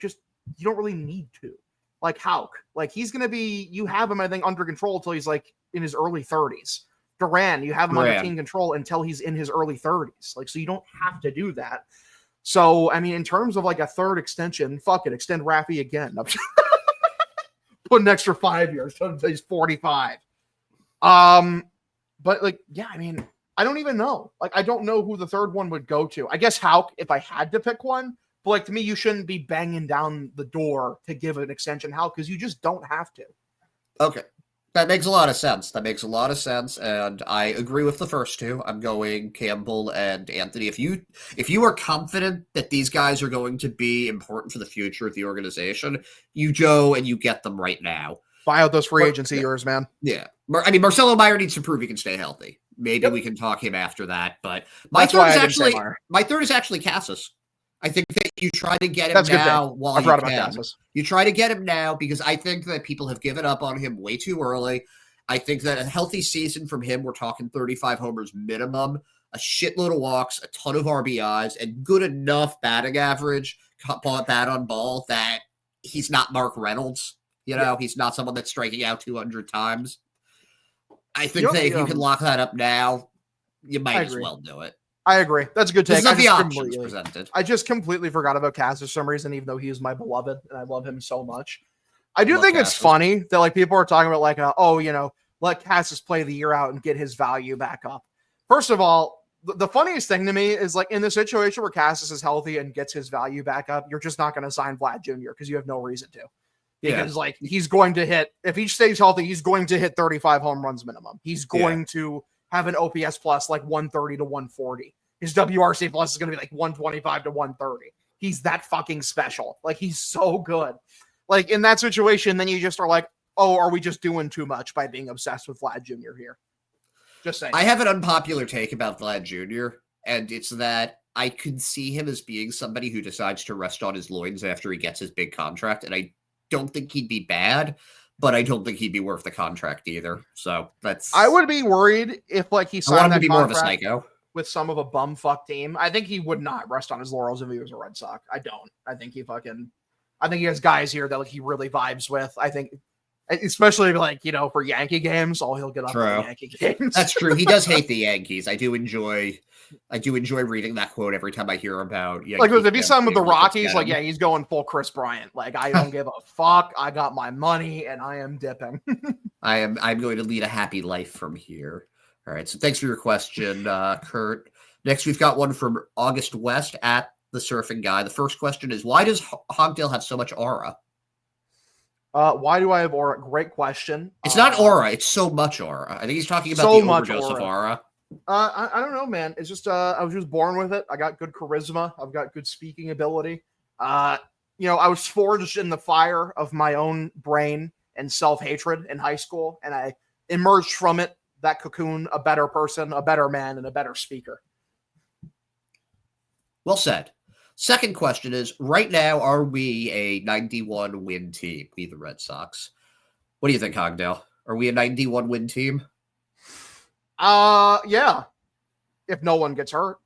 don't really need to. Like Hauk, like he's going to be, you have him, I think, under control until he's like in his early 30s. Duran, you have him under team control until he's in his early 30s. Like, so you don't have to do that. So, I mean, in terms of like a third extension, fuck it, extend Raffy again. Put an extra 5 years until he's 45. But like, yeah, I mean, I don't even know. Like, I don't know who the third one would go to. I guess Hauk, if I had to pick one. But like, to me, you shouldn't be banging down the door to give an extension Hauk because you just don't have to. Okay. That makes a lot of sense. And I agree with the first two. I'm going Campbell and Anthony. If you are confident that these guys are going to be important for the future of the organization, you go and you get them right now. Buy out those free agency years, man. Yeah. I mean, Marcelo Meyer needs to prove he can stay healthy. Maybe we can talk him after that. But my third is actually Cassis. I think that you try to get him now while you can. You try to get him now because I think that people have given up on him way too early. I think that a healthy season from him, we're talking 35 homers minimum, a shitload of walks, a ton of RBIs, and good enough batting average, bat on ball, that he's not Mark Reynolds. He's not someone that's striking out 200 times. I think that if you can lock that up now, you might as well do it. I agree. That's a good take. I just completely forgot about Cass for some reason, even though he is my beloved and I love him so much. I do think it's funny that like people are talking about like, let Cassis play the year out and get his value back up. First of all, the funniest thing to me is like in the situation where Cassis is healthy and gets his value back up, you're just not going to sign Vlad Jr. because you have no reason to. Because like he's going to hit, if he stays healthy, he's going to hit 35 home runs minimum. He's going to have an OPS plus like 130 to 140. His WRC plus is going to be like 125 to 130. He's that fucking special. Like, he's so good. Like, in that situation, then you just are like, oh, are we just doing too much by being obsessed with Vlad Jr. here? Just saying. I have an unpopular take about Vlad Jr., and it's that I could see him as being somebody who decides to rest on his loins after he gets his big contract, and I don't think he'd be bad, but I don't think he'd be worth the contract either. So that's... I would be worried if, like, he signed that contract more of a psycho with some of a bumfuck team. I think he would not rest on his laurels if he was a Red Sox. I don't. I think he has guys here that like he really vibes with. I think, especially like, for Yankee games, he'll get up for Yankee games. That's true. He does hate the Yankees. I do enjoy reading that quote every time I hear about Yankees. Like if he's signed with the Rockies, like, he's going full Chris Bryant. Like, I don't give a fuck. I got my money and I am dipping. I'm going to lead a happy life from here. All right, so thanks for your question, Kurt. Next, we've got one from August West at the Surfing Guy. The first question is, why does Hogdale have so much aura? Why do I have aura? Great question. It's not aura. It's so much aura. I think he's talking about the overdose of aura. I don't know, man. It's just I was just born with it. I got good charisma. I've got good speaking ability. I was forged in the fire of my own brain and self-hatred in high school, and I emerged from it, that cocoon, a better person, a better man, and a better speaker. Well said. Second question is, right now, are we a 91 win team, we the Red Sox? What do you think, Hogdale? Are we a 91 win team? Yeah. If no one gets hurt.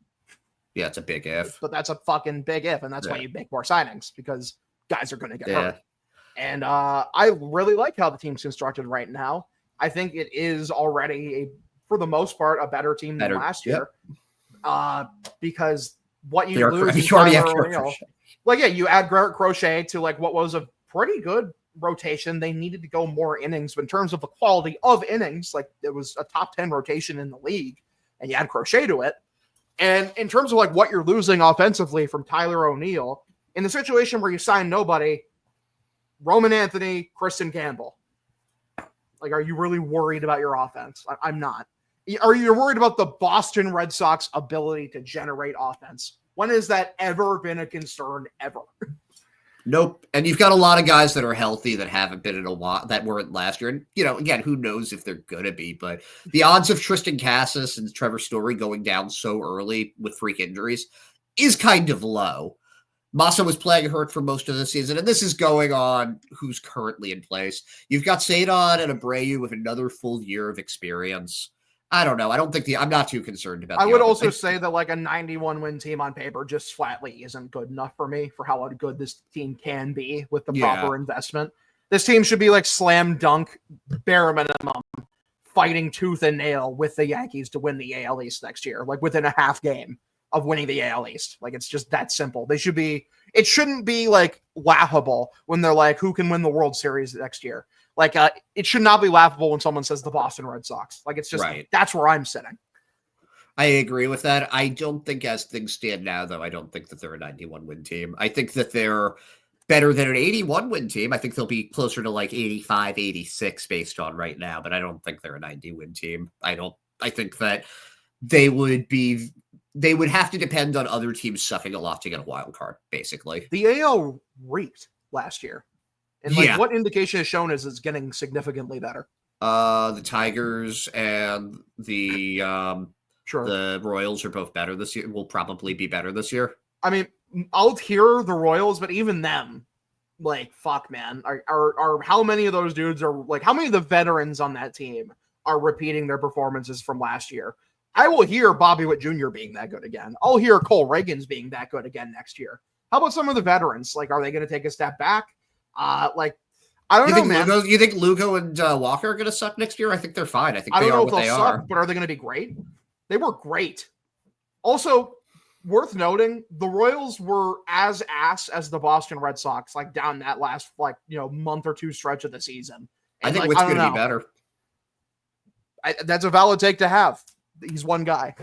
Yeah, it's a big if. But that's a fucking big if, and that's why you make more signings, because guys are going to get hurt. And I really like how the team's constructed right now. I think it is already, for the most part, a better team than last year. Because what you lose is you add Garrett Crochet to like what was a pretty good rotation. They needed to go more innings, but in terms of the quality of innings, like it was a top 10 rotation in the league, and you add Crochet to it. And in terms of like what you're losing offensively from Tyler O'Neill, in the situation where you sign nobody, Roman Anthony, Kristen Campbell. Like, are you really worried about your offense? I'm not. Are you worried about the Boston Red Sox ability to generate offense? When has that ever been a concern ever? Nope. And you've got a lot of guys that are healthy that haven't been in a while, that weren't last year. And, again, who knows if they're going to be, but the odds of Tristan Cassis and Trevor Story going down so early with freak injuries is kind of low. Massa was playing hurt for most of the season, and this is going on who's currently in place. You've got Sadon and Abreu with another full year of experience. I don't know. I'm not too concerned about I would also say that like a 91 win team on paper just flatly isn't good enough for me for how good this team can be with the proper investment. This team should be like slam dunk, bare minimum, fighting tooth and nail with the Yankees to win the AL East next year, like within a half game of winning the AL East. Like, it's just that simple. It shouldn't be like laughable when they're like, who can win the World Series next year? Like, it should not be laughable when someone says the Boston Red Sox. Like, it's just, that's where I'm sitting. I agree with that. I don't think as things stand now, though, I don't think that they're a 91 win team. I think that they're better than an 81 win team. I think they'll be closer to like 85, 86 based on right now, but I don't think they're a 90 win team. I think that they would have to depend on other teams sucking a lot to get a wild card, basically. The AL reeked last year. And like, what indication has shown is it's getting significantly better? The Tigers and the Royals are both better this year. Will probably be better this year. I mean, I'll hear the Royals, but even them, like, fuck, man, are how many of those dudes are like? How many of the veterans on that team are repeating their performances from last year? I will hear Bobby Witt Jr. being that good again. I'll hear Cole Reagans being that good again next year. How about some of the veterans? Like, are they going to take a step back? Like, I don't know, man. You think Lugo and Walker are going to suck next year? I think they're fine. I think they are know what if they they'll are. Suck, but are they going to be great? They were great. Also, worth noting, the Royals were as ass as the Boston Red Sox, like down that last month or two stretch of the season. And I think what's going to be better. That's a valid take to have. He's one guy.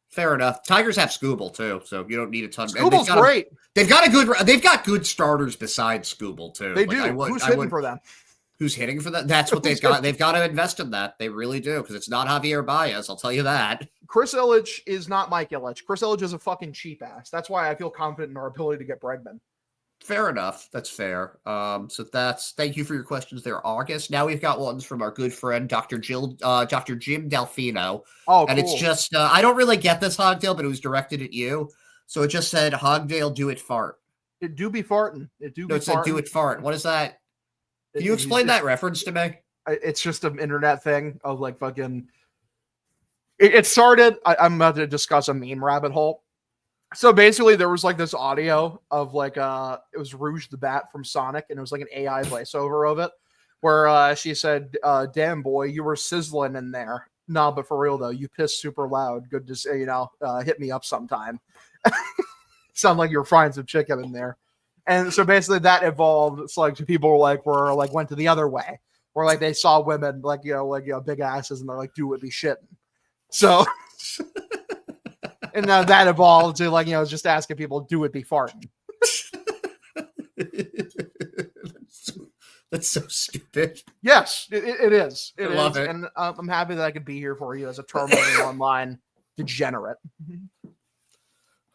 Fair enough. Tigers have Skubal too, so you don't need a ton. Skubal's great. They've got good starters besides Skubal too. They do. Who's hitting for them? Who's hitting for them? That's what they've got. They've got to invest in that. They really do, because it's not Javier Baez. I'll tell you that. Chris Ilitch is not Mike Ilitch. Chris Ilitch is a fucking cheap ass. That's why I feel confident in our ability to get Bregman. Fair enough. That's fair. Thank you for your questions there, August. Now we've got ones from our good friend, Dr. Jim Delfino. Oh, and it's just, I don't really get this, Hogdale, but it was directed at you. So it just said, Hogdale, do it fart. It do be farting. It said, do it fart. What is that? Can you explain that reference to me? It's just an internet thing of like fucking, it started, I'm about to discuss a meme rabbit hole. So basically, there was like this audio of like it was Rouge the Bat from Sonic, and it was like an AI voiceover of it, where she said, "Damn boy, you were sizzling in there." Nah, but for real though, you pissed super loud. Good to say, hit me up sometime. Sound like you were frying some chicken in there. And so basically, that evolved. It's like people were went to the other way, where like they saw women big asses, and they're like, "Dude would be shitting." So. And now that evolved to just asking people, do it be farting? That's so stupid. Yes, it is. I love it. And I'm happy that I could be here for you as a Terminator Online degenerate.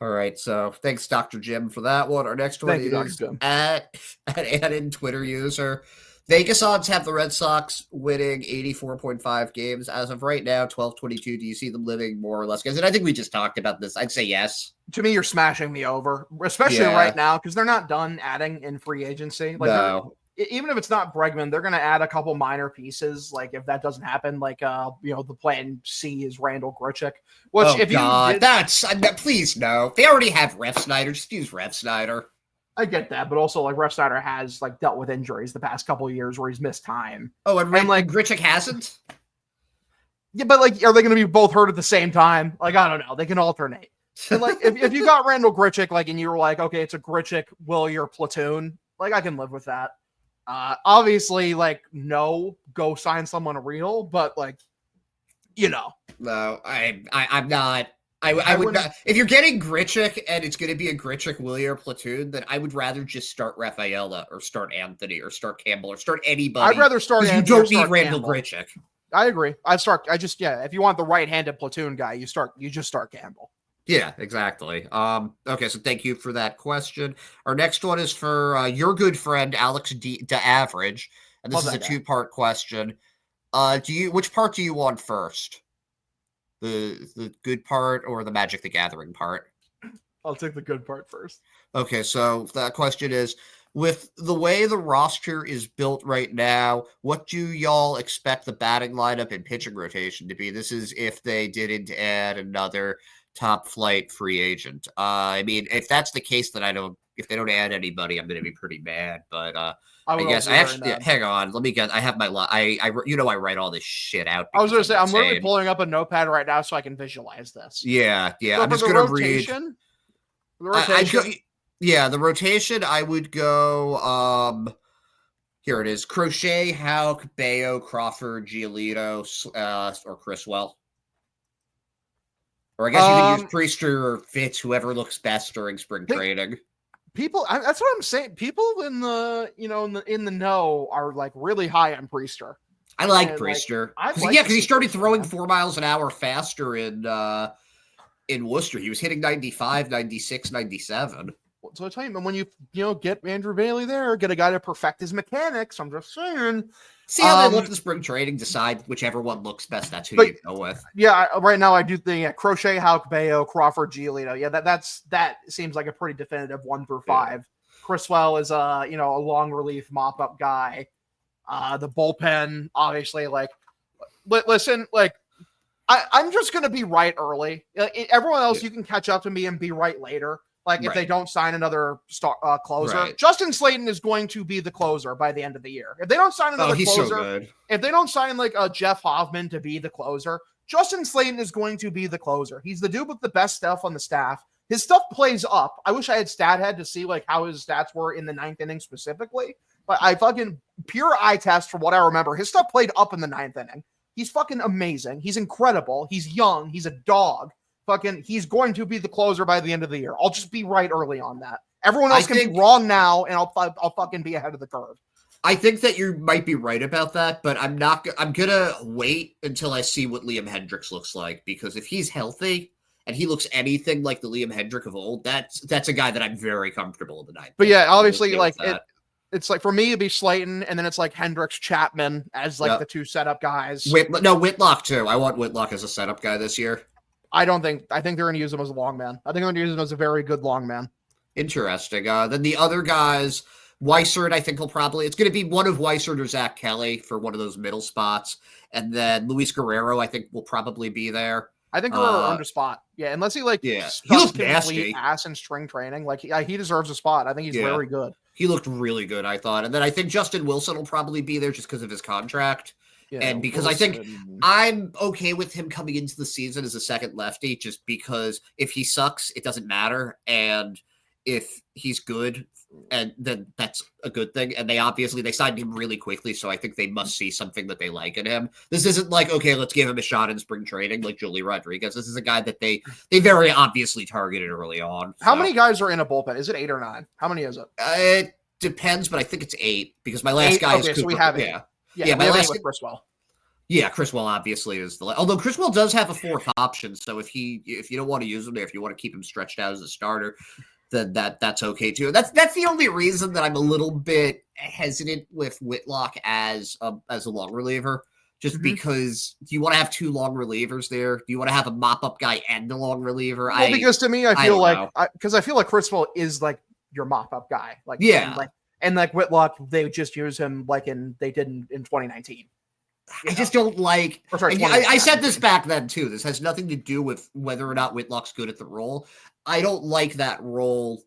All right, so thanks, Dr. Jim, for that one. Our next one is at add-in Twitter user. Vegas odds have the Red Sox winning 84.5 games as of right now, 12-22. Do you see them living more or less? Guys, and I think we just talked about this. I'd say yes. To me, you're smashing me over, especially right now, because they're not done adding in free agency. No. Even if it's not Bregman, they're going to add a couple minor pieces. Like if that doesn't happen, the plan C is Randall Grichuk. Which, please no. They already have Ref Snyder. Just use Ref Snyder. I get that, but also Ref Snyder has dealt with injuries the past couple of years where he's missed time. Oh, and Grichuk hasn't? Yeah, but are they going to be both hurt at the same time? I don't know. They can alternate. And, if you got Randall Grichuk, and you were okay, it's a Grichuk Willier platoon. I can live with that. Obviously, no, go sign someone real, but No, I'm not. I would not. If you're getting Grichuk and it's going to be a Grichuk Willier platoon, then I would rather just start Rafaela or start Anthony or start Campbell or start anybody. I'd rather start Anthony. You don't need Randall Grichuk. I agree. If you want the right-handed platoon guy, you just start Campbell. Yeah, exactly. Okay, so thank you for that question. Our next one is for your good friend Alex Average, and this is a two-part question. Which part do you want first? The good part or the Magic the Gathering part? I'll take the good part first. Okay, so that question is, with the way the roster is built right now, what do y'all expect the batting lineup and pitching rotation to be? This is if they didn't add another top flight free agent. I mean, if that's the case, then if they don't add anybody, I'm going to be pretty mad. But I guess hang on. Let me get. I have my. I write all this shit out. I was going to say I'm literally pulling up a notepad right now so I can visualize this. Yeah. So I'm just going to read. The rotation. I would go. Here it is: Crochet, Houck, Bayo, Crawford, Giolito, or Criswell. Or I guess you can use Priester or Fitz, whoever looks best during spring training. That's what I'm saying. People in the in the know are like really high on Priester. I like Priester because he started throwing 4 miles an hour faster in Worcester. He was hitting 95, 96, 97. So I tell you, when you get Andrew Bailey there, get a guy to perfect his mechanics. I'm just saying. See how they look in spring training, decide whichever one looks best. That's who you go with. Yeah, right now I do think Crochet, Houck, Bayo, Crawford, Giolito. Yeah, that seems like a pretty definitive 1 through 5. Yeah. Criswell is a long relief mop up guy. The bullpen, obviously, listen, I'm just gonna be right early. Everyone else, you can catch up to me and be right later. If they don't sign another closer, Justin Slayton is going to be the closer by the end of the year. If they don't sign another closer, if they don't sign a Jeff Hoffman to be the closer, Justin Slayton is going to be the closer. He's the dude with the best stuff on the staff. His stuff plays up. I wish I had StatHead to see how his stats were in the 9th inning specifically, but I fucking pure eye test from what I remember. His stuff played up in the 9th inning. He's fucking amazing. He's incredible. He's young. He's a dog. He's going to be the closer by the end of the year. I'll just be right early on that. Everyone else can be wrong now, and I'll fucking be ahead of the curve. I think that you might be right about that, but I'm gonna wait until I see what Liam Hendricks looks like, because if he's healthy and he looks anything like the Liam Hendrick of old, that's a guy that I'm very comfortable in the ninth. But yeah, obviously, it's for me it'd be Slayton, and then it's Hendricks, Chapman as the 2 setup guys. Whitlock too. I want Whitlock as a setup guy this year. I think they're going to use him as a long man. I think they're going to use him as a very good long man. Interesting. Then the other guys, Weissert, I think it's going to be one of Weissert or Zach Kelly for one of those middle spots. And then Luis Guerrero, I think, will probably be there. I think Guerrero earned a spot. Yeah, unless he he looked nasty. Ass in spring training. He deserves a spot. I think he's very good. He looked really good, I thought. And then I think Justin Wilson will probably be there just because of his contract. Yeah, and because I think I'm okay with him coming into the season as a second lefty, just because if he sucks, it doesn't matter. And if he's good, and then that's a good thing. And they signed him really quickly. So I think they must see something that they like in him. This isn't okay, let's give him a shot in spring training like Jolie Rodriguez. This is a guy that they very obviously targeted early on. How many guys are in a bullpen? Is it 8 or 9? How many is it? It depends, but I think it's 8 because my last guy is Cooper. So we have 8. Yeah, my last with Criswell. Yeah, Criswell obviously is although Criswell does have a 4th option, so if you don't want to use him there, if you want to keep him stretched out as a starter, then that's okay too. That's the only reason that I'm a little bit hesitant with Whitlock as a long reliever, just because you want to have 2 long relievers there. Do you want to have a mop up guy and a long reliever? Well, because to me, I feel like Criswell is your mop up guy. And Whitlock, they just use him they did in 2019. I just don't like. I said this back then too. This has nothing to do with whether or not Whitlock's good at the role. I don't like that role.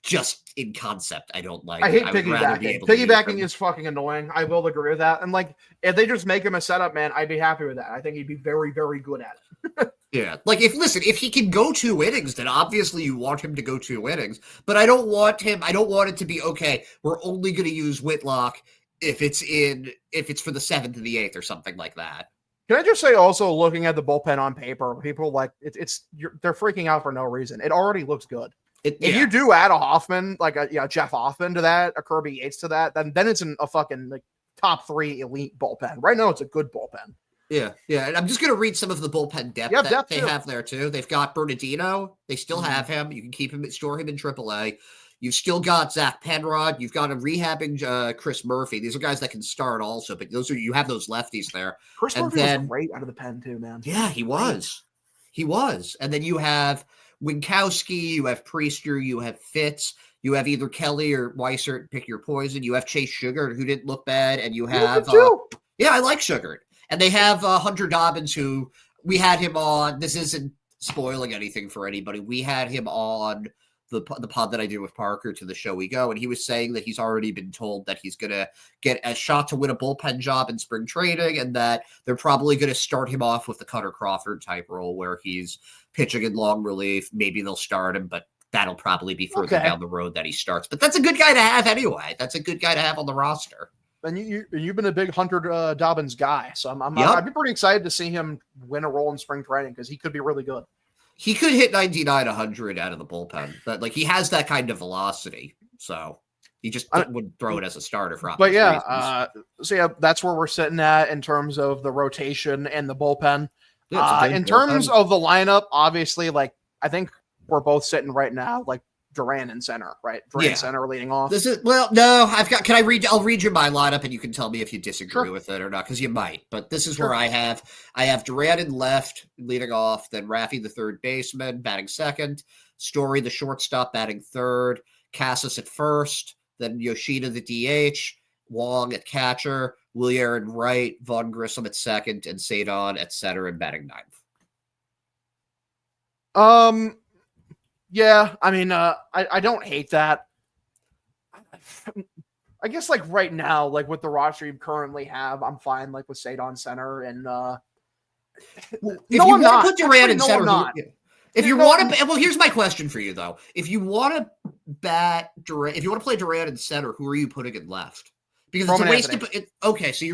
Just in concept, I don't like. I hate piggybacking. Piggybacking is fucking annoying. I will agree with that. And if they just make him a setup man, I'd be happy with that. I think he'd be very, very good at it. Yeah, if he can go 2 innings, then obviously you want him to go 2 innings. But I don't want it to be okay. We're only going to use Whitlock if it's for the 7th and the 8th or something like that. Can I just say also, looking at the bullpen on paper, people they're freaking out for no reason. It already looks good. If you do add a Hoffman, Jeff Hoffman to that, a Kirby Yates to that, then it's a fucking top 3 elite bullpen. Right now, it's a good bullpen. Yeah. And I'm just going to read some of the bullpen depth that they have there too. They've got Bernardino. They still have him. You can keep him, store him in AAA. You've still got Zach Penrod. You've got a rehabbing Chris Murphy. These are guys that can start also, but you have those lefties there. Chris Murphy was great out of the pen too, man. Yeah, he was. He was. And then you have Winkowski, you have Priester, you have Fitz, you have either Kelly or Weissert, pick your poison. You have Chase Sugar, who didn't look bad, and you have I like Sugar. And they have Hunter Dobbins, who we had him on. This isn't spoiling anything for anybody. We had him on the pod that I did with Parker to the show we go, and he was saying that he's already been told that he's going to get a shot to win a bullpen job in spring training, and that they're probably going to start him off with the Cutter Crawford type role where he's pitching in long relief. Maybe they'll start him, but that'll probably be further down the road that he starts. But that's a good guy to have anyway. That's a good guy to have on the roster. And you've been a big Hunter Dobbins guy, so I'd be pretty excited to see him win a role in spring training because he could be really good. He could hit 99, 100 out of the bullpen. But he has that kind of velocity, so he just wouldn't throw it as a starter for obvious reasons. That's where we're sitting at in terms of the rotation and the bullpen. In terms of the lineup, obviously, I think we're both sitting right now, Duran in center, right? Duran center leading off. I'll read you my lineup and you can tell me if you disagree with it or not, because you might. But this is where I have Duran in left leading off, then Raffy, the third baseman, batting second, Story, the shortstop, batting third, Cassis at first, then Yoshida, the DH, Wong at catcher, Willier at right, Vaughn Grissom at second, and Sadon at center and batting ninth. Yeah, I mean, I don't hate that. I guess right now, with the roster you currently have, I'm fine with Sadon center and if you want to put Duran in center, if you want to, here's my question for you though: if you want to if you want to play Duran in center, who are you putting in left? Because it's a waste to put. So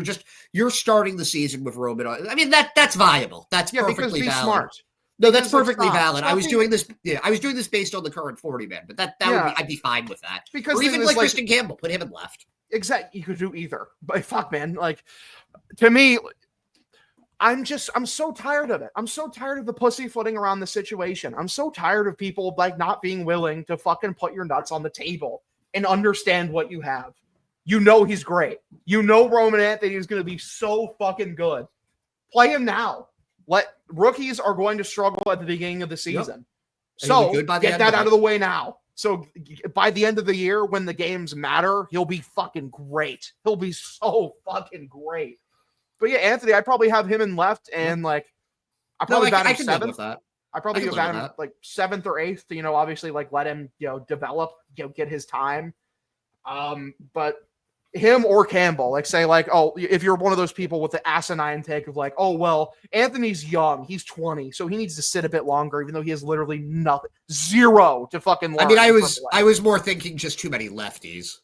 you're starting the season with Roman. I mean that's viable. That's perfectly valid. Smart. No, that's perfectly valid. I was doing this. Yeah, I was doing this based on the current 40-man, but that would be, I'd be fine with that. Or even Kristen Campbell, put him in left. Exactly, you could do either. But fuck, man, to me, I'm so tired of it. I'm so tired of the pussyfooting around the situation. I'm so tired of people not being willing to fucking put your nuts on the table and understand what you have. You know he's great. You know Roman Anthony is going to be so fucking good. Play him now. Rookies are going to struggle at the beginning of the season. Yep. So get that out of the way now. So by the end of the year, when the games matter, he'll be fucking great. He'll be so fucking great. But yeah, Anthony, I'd probably have him in left, and I probably bat him seventh. I probably bat him seventh or eighth. Obviously let him develop, get his time. But him or Campbell, if you're one of those people with the asinine take of Anthony's young, he's 20, so he needs to sit a bit longer, even though he has literally zero to fucking learn. I mean, I was more thinking just too many lefties.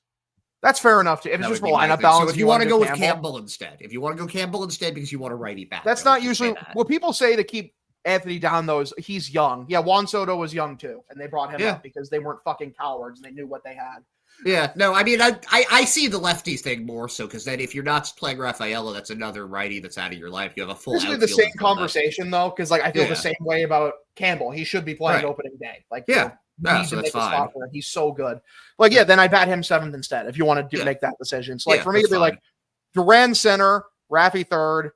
That's fair enough too. If it's just a lineup balance, so if you want to go with Campbell instead, because you want a righty back, that's not usually what people say to keep Anthony down. He's young. Yeah, Juan Soto was young too, and they brought him up because they weren't fucking cowards and they knew what they had. Yeah, no, I mean, I see the lefties thing more so because then if you're not playing Rafaela, that's another righty that's out of your life. You have a full. This is the same conversation though, because I feel the same way about Campbell. He should be playing opening day. So that's fine. He's so good. Then I bat him seventh instead if you want to make that decision. So for me, it'd be Duran center, Raffy third,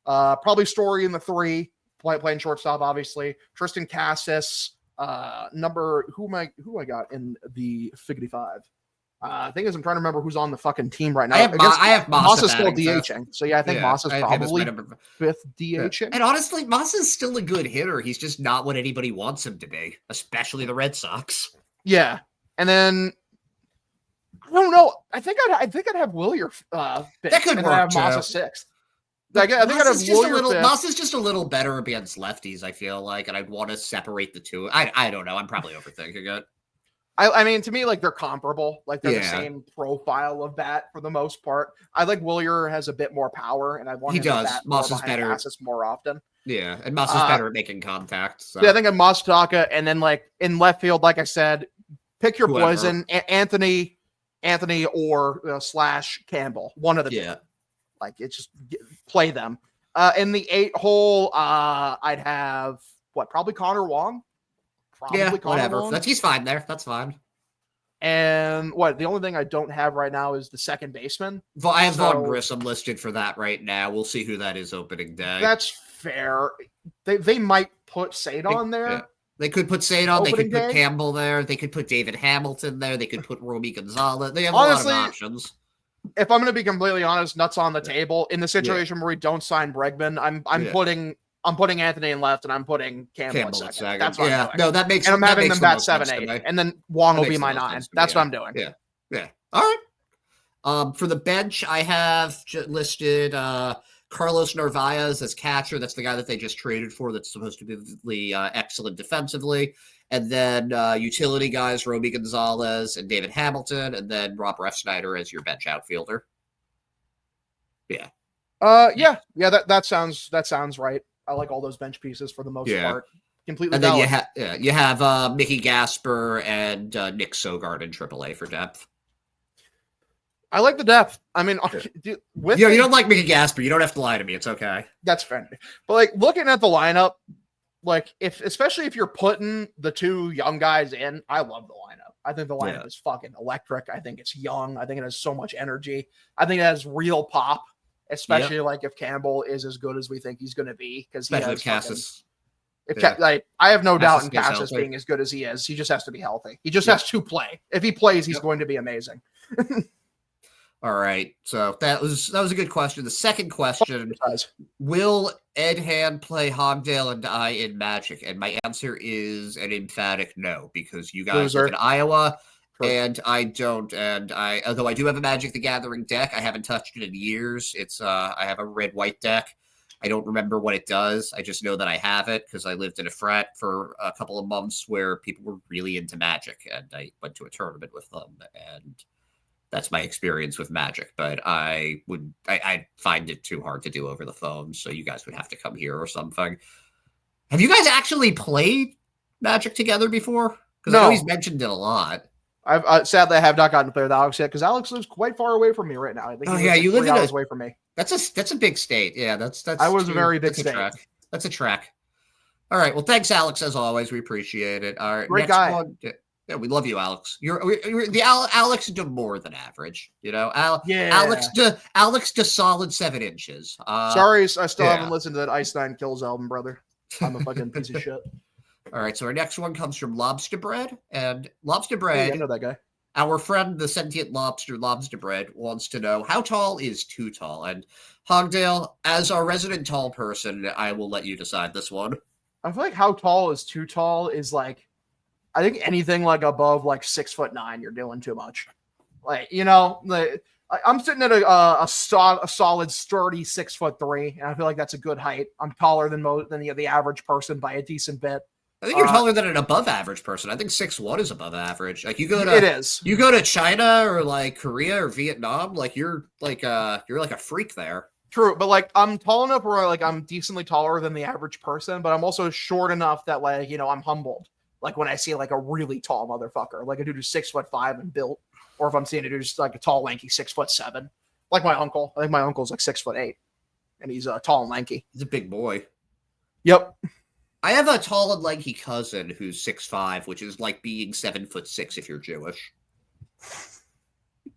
probably Story in the three, playing shortstop, obviously. Tristan Cassis. Who I got in the 55? Thing is, I'm trying to remember who's on the fucking team right now. I have Moss is still DHing. So I think Moss is probably fifth DHing. And honestly, Moss is still a good hitter. He's just not what anybody wants him to be, especially the Red Sox. Yeah, and then I don't know. I think I'd have Willier. That could work. Have Moss sixth. I think I'd have Moss is just a little better against lefties, I feel like, and I'd want to separate the two. I don't know. I'm probably overthinking it. I mean, to me, they're comparable. They're the same profile of bat for the most part. I like Willier has a bit more power, and I want him to bat Moss is better more often. Yeah, and Moss is better at making contact. So. Yeah, I think at Masataka, and then in left field, like I said, pick your poison, Anthony or / Campbell, one of the two. It's just play them. In the 8 hole, I'd have probably Connor Wong. Whatever. Wong. He's fine there. That's fine. And the only thing I don't have right now is the second baseman. I have Vaughn Grissom listed for that right now. We'll see who that is opening day. That's fair. They might put Sadon there. They could put Sadon. They could put day? Campbell there. They could put David Hamilton there. They could put Romy Gonzalez. They have honestly, a lot of options. If I'm going to be completely honest, nuts on the table. In the situation where we don't sign Bregman, I'm putting Anthony in left, and I'm putting Campbell in second. That's what I'm doing. No, that makes and I'm that having makes them bat 7-8, and then Wong will be my 9. That's what I'm doing. Yeah. All right. For the bench, I have listed Carlos Narvaez as catcher. That's the guy that they just traded for. That's supposed to be really excellent defensively. And then utility guys, Romy Gonzalez and David Hamilton, and then Rob Refsnyder as your bench outfielder. Yeah. That sounds right. I like all those bench pieces for the most part. Completely. And then you have Mickey Gasper and Nick Sogard in AAA for depth. I like the depth. I mean, you don't like Mickey Gasper. You don't have to lie to me. It's okay. That's fair. But like looking at the lineup, like especially if you're putting the two young guys in, I love the lineup. I think the lineup is fucking electric. I think it's young. I think it has so much energy. I think it has real pop, especially like if Campbell is as good as we think he's going to be, because he has Cassis. I have no doubt in Cassis being as good as he is. He just has to be healthy. He just has to play. If he plays, he's going to be amazing. All right. So that was a good question. The second question, will Ed Hand play Hogdale and I in Magic? And my answer is an emphatic no, because you guys live in Iowa and I don't. And although I do have a Magic the Gathering deck, I haven't touched it in years. It's I have a red-white deck. I don't remember what it does. I just know that I have it because I lived in a frat for a couple of months where people were really into Magic, and I went to a tournament with them, and that's my experience with Magic. But I find it too hard to do over the phone, so you guys would have to come here or something. Have you guys actually played Magic together before? Because I know he's mentioned it a lot. Sadly, I have not gotten to play with Alex yet because Alex lives quite far away from me right now. I think you live 3 hours away from me. That's a big state. Yeah, that's. I was a very big state. That's a trek. All right. Well, thanks, Alex. As always, we appreciate it. All right, great guy. Yeah, we love you, Alex. You're the Alex do more than average. You know, Alex to solid 7 inches. Sorry, I still haven't listened to that Ice Nine Kills album, brother. I'm a fucking piece of shit. All right, so our next one comes from Lobster Bread, and Lobster Bread. I know that guy. Our friend, the sentient lobster, Lobster Bread, wants to know how tall is too tall. And Hogdale, as our resident tall person, I will let you decide this one. I feel like how tall is too tall is like, I think anything like above like 6'9", you're doing too much. Like, you know, I'm sitting at a solid sturdy 6'3", and I feel like that's a good height. I'm taller than the average person by a decent bit. I think you're taller than an above average person. I think 6'1" is above average. Like you go to China or like Korea or Vietnam, like you're like a freak there. True, but like I'm tall enough where like I'm decently taller than the average person, but I'm also short enough that like, you know, I'm humbled. Like when I see like a really tall motherfucker, like a dude who's 6'5" and built, or if I'm seeing a dude who's like a tall, lanky 6'7", like my uncle. I think my uncle's like 6'8", and he's tall and lanky. He's a big boy. Yep. I have a tall and lanky cousin who's 6'5", which is like being 7'6" if you're Jewish.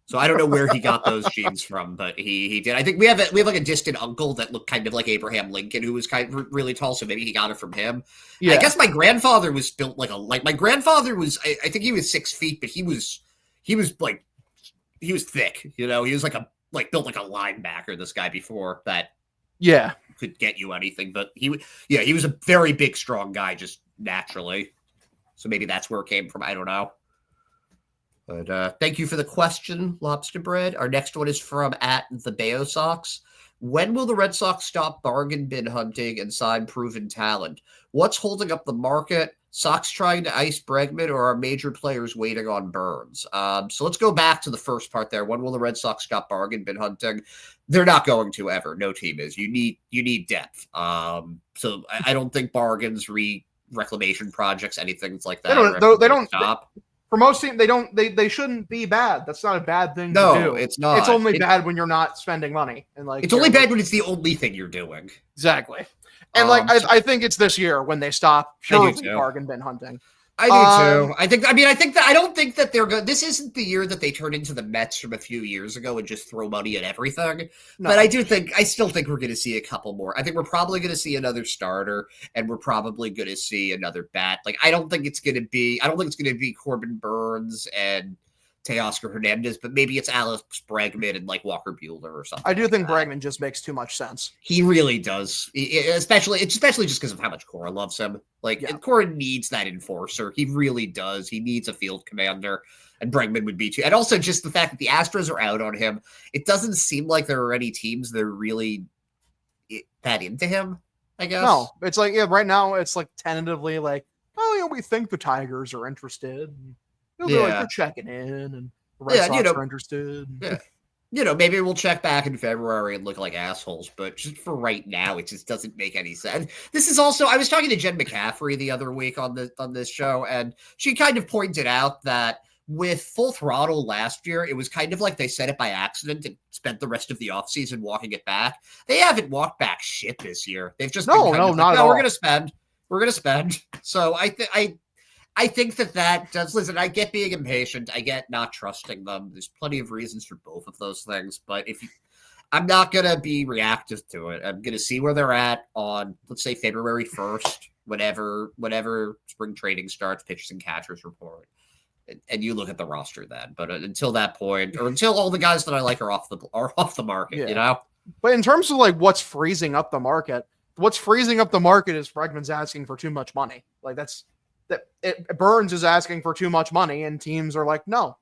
So I don't know where he got those genes from, but he did. I think we have like a distant uncle that looked kind of like Abraham Lincoln, who was kind of really tall, so maybe he got it from him. Yeah. I guess my grandfather was built like my grandfather was. I think he was 6 feet, but he was thick. You know, he was built like a linebacker. This guy before that. Yeah. Could get you anything, but he was a very big, strong guy just naturally. So maybe that's where it came from. I don't know. But thank you for the question, Lobster Bread. Our next one is from @the Sox. When will the Red Sox stop bargain bin hunting and sign proven talent? What's holding up the market? Sox trying to ice Bregman, or are major players waiting on Burns? So let's go back to the first part there. When will the Red Sox stop bargain bin hunting? They're not going to ever. No team is. You need depth. So I don't think bargains, reclamation projects, anything like that. They don't stop. For most teams, they shouldn't be bad. That's not a bad thing to do. No, it's not. It's only bad when you're not spending money. And like it's only bad when it's the only thing you're doing. Exactly. And I think it's this year when they stop purely bargain bin hunting. I do too. I don't think that they're good. This isn't the year that they turn into the Mets from a few years ago and just throw money at everything. No. But I still think we're going to see a couple more. I think we're probably going to see another starter, and we're probably going to see another bat. Like, I don't think it's going to be Corbin Burns and Teoscar Hernandez, but maybe it's Alex Bregman and like Walker Buehler or something. I do think Bregman just makes too much sense. He really does, especially just because of how much Cora loves him. Like, Cora needs that enforcer. He really does. He needs a field commander, and Bregman would be too. And also just the fact that the Astros are out on him. It doesn't seem like there are any teams that are really that into him, I guess. No, it's like, right now it's like tentatively like, oh, we think the Tigers are interested. They're checking in, and the Red Sox are interested. Yeah. Maybe we'll check back in February and look like assholes, but just for right now, it just doesn't make any sense. This is also, I was talking to Jen McCaffrey the other week on this show, and she kind of pointed out that with Full Throttle last year, it was kind of like they set it by accident and spent the rest of the offseason walking it back. They haven't walked back shit this year. They've just not at all. We're going to spend. So I think that does. Listen, I get being impatient. I get not trusting them. There's plenty of reasons for both of those things. But I'm not going to be reactive to it. I'm going to see where they're at on, let's say, February 1st, whenever spring trading starts, pitchers and catchers report. And you look at the roster then. But until that point, or until all the guys that I like are off the market, But in terms of like what's freezing up the market is Bregman's asking for too much money. Like Burns is asking for too much money, and teams are like, no.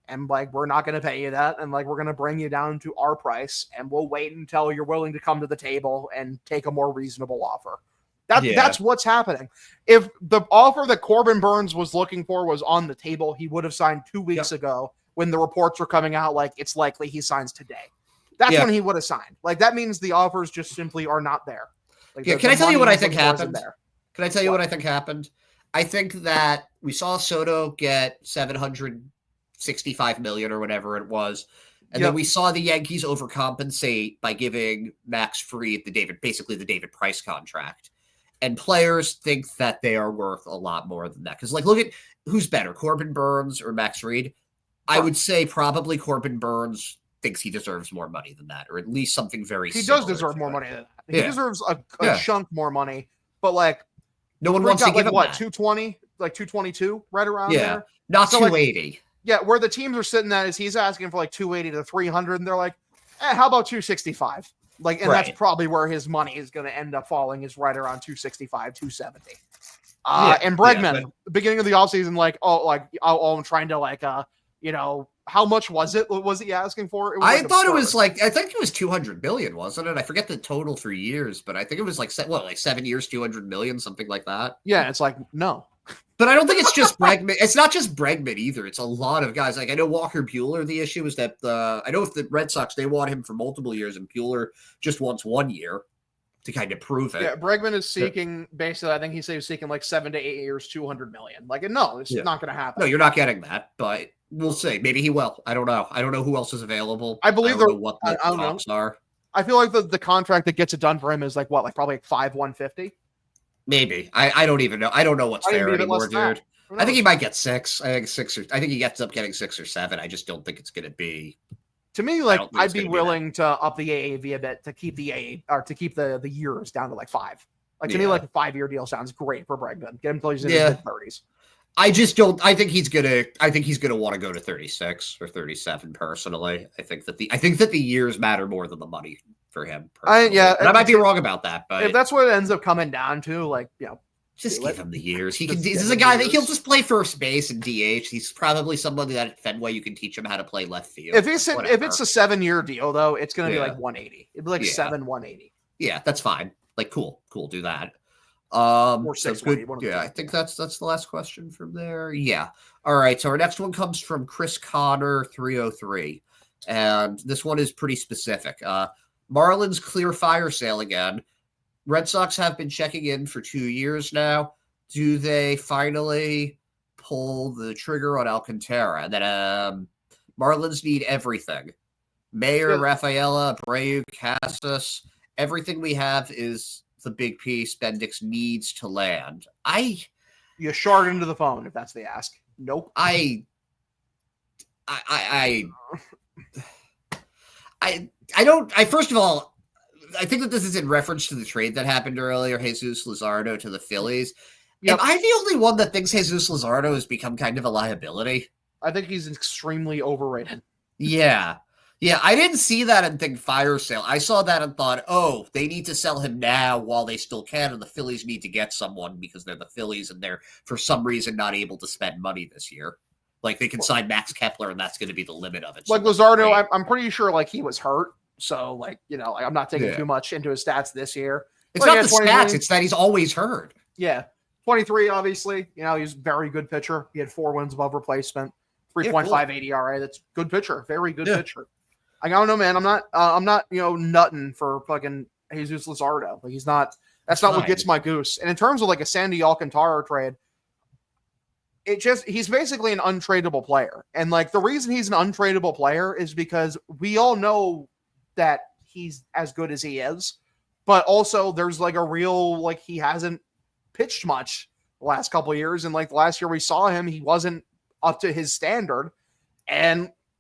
And like, we're not going to pay you that. And like, we're going to bring you down to our price, and we'll wait until you're willing to come to the table and take a more reasonable offer. That's what's happening. If the offer that Corbin Burns was looking for was on the table, he would have signed 2 weeks ago when the reports were coming out. Like, it's likely he signs today. That's when he would have signed. Like, that means the offers just simply are not there. Like, can I tell you what I think happened? Can I tell you what I think happened? I think that we saw Soto get $765 million or whatever it was. And then we saw the Yankees overcompensate by giving Max Fried the David Price contract. And players think that they are worth a lot more than that. Because, like, look at who's better, Corbin Burns or Max Fried? I would say probably Corbin Burns thinks he deserves more money than that, or at least something very similar. He does deserve more money than that. He deserves a chunk more money. But, like, no one wants to give him what, 220, like 222, right around there. Not 280. Like, where the teams are sitting at is he's asking for like 280 to 300, and they're like, how about 265? Like, and that's probably where his money is going to end up falling, is right around 265, 270. And Bregman, the beginning of the offseason, I'm trying to how much was it? Was he asking for? It was I think it was 200 million, wasn't it? I forget the total for years, but I think it was like 7 years, 200 million, something like that. Yeah, it's like, no. But I don't think it's just Bregman. It's not just Bregman either. It's a lot of guys. Like, I know Walker Buehler, the issue is that I know if the Red Sox, they want him for multiple years, and Buehler just wants 1 year to kind of prove it. Yeah, Bregman is seeking, basically, I think he said he was seeking like 7 to 8 years, 200 million. Like, no, it's not going to happen. No, you're not getting that, but we'll see. Maybe he will. I don't know. I don't know who else is available. I believe what the talks are. I feel like the contract that gets it done for him is like probably like 5,150. Maybe. I don't even know. I don't know what's fair anymore, dude. I think he might get 6. I think he ends up getting 6 or 7. I just don't think it's going to be. To me, like, I'd be willing to up the AAV a bit to keep the the years down to like 5. Like, to me, like a 5-year deal sounds great for Bregman. Get him till he's in his mid-30s. I just don't. I think he's gonna want to go to 36 or 37. Personally, I think that the years matter more than the money for him. And I might be wrong about that, but if that's what it ends up coming down to, like, just give him the years. He can. This is a guy that he'll just play first base and DH. He's probably somebody that at Fenway you can teach him how to play left field. If it's a 7-year deal, though, it's going to be like 180. It'd be like 180. Yeah, that's fine. Like, cool, do that. Or 620. Yeah, I think that's the last question from there. Yeah. All right. So our next one comes from Chris Connor 303, and this one is pretty specific. Marlins clear fire sale again. Red Sox have been checking in for 2 years now. Do they finally pull the trigger on Alcantara? And then Marlins need everything. Mayer, Rafaela, Abreu, Casas. Everything we have is the big piece Bendix needs to land. I You shard into the phone if that's the ask. Nope. I don't. First of all, I think that this is in reference to the trade that happened earlier, Jesus Luzardo to the Phillies. Yep. Am I the only one that thinks Jesus Luzardo has become kind of a liability? I think he's extremely overrated. Yeah. Yeah, I didn't see that and think fire sale. I saw that and thought, oh, they need to sell him now while they still can, and the Phillies need to get someone because they're the Phillies and they're, for some reason, not able to spend money this year. Like, they can sign Max Kepler, and that's going to be the limit of it. Like, so Luzardo, I'm pretty sure, like, he was hurt. So, like, you know, like, I'm not taking too much into his stats this year. It's not the stats, it's that he's always hurt. Yeah. 23, obviously. You know, he's a very good pitcher. He had 4 wins above replacement. 3.58 ERA. That's good pitcher. Very good pitcher. I don't know, man. I'm not, you know, nutting for fucking Jesus Luzardo. Like, that's not what gets my goose. And in terms of like a Sandy Alcantara trade, he's basically an untradeable player. And like the reason he's an untradeable player is because we all know that he's as good as he is, but also there's like a real, like, he hasn't pitched much the last couple of years. And like last year we saw him, he wasn't up to his standard.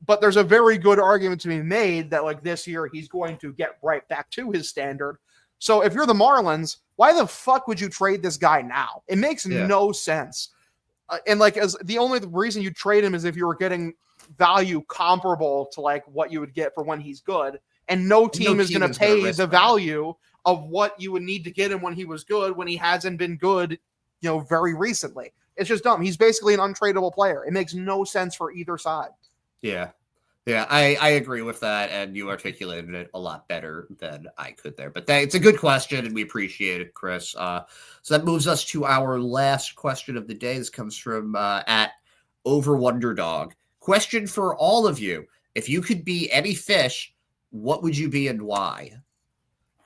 But there's a very good argument to be made that like this year he's going to get right back to his standard. So if you're the Marlins, why the fuck would you trade this guy now? It makes no sense. And like, as the only reason you trade him is if you were getting value comparable to like what you would get for when he's good. And no team is going to pay the value of what you would need to get him when he was good, when he hasn't been good, you know, very recently. It's just dumb. He's basically an untradeable player. It makes no sense for either side. Yeah. Yeah, I agree with that, and you articulated it a lot better than I could there. But it's a good question, and we appreciate it, Chris. So that moves us to our last question of the day. This comes from at Over Wonderdog. Question for all of you. If you could be any fish, what would you be and why?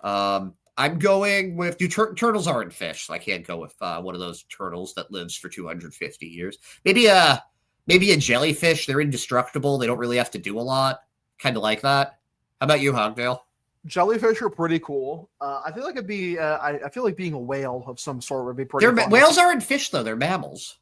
I'm going with turtles aren't fish, so I can't go with one of those turtles that lives for 250 years. Maybe a jellyfish. They're indestructible. They don't really have to do a lot. Kind of like that. How about you, Hogdale? Jellyfish are pretty cool. I feel like it'd be. I feel like being a whale of some sort would be pretty. Whales aren't fish though. They're mammals.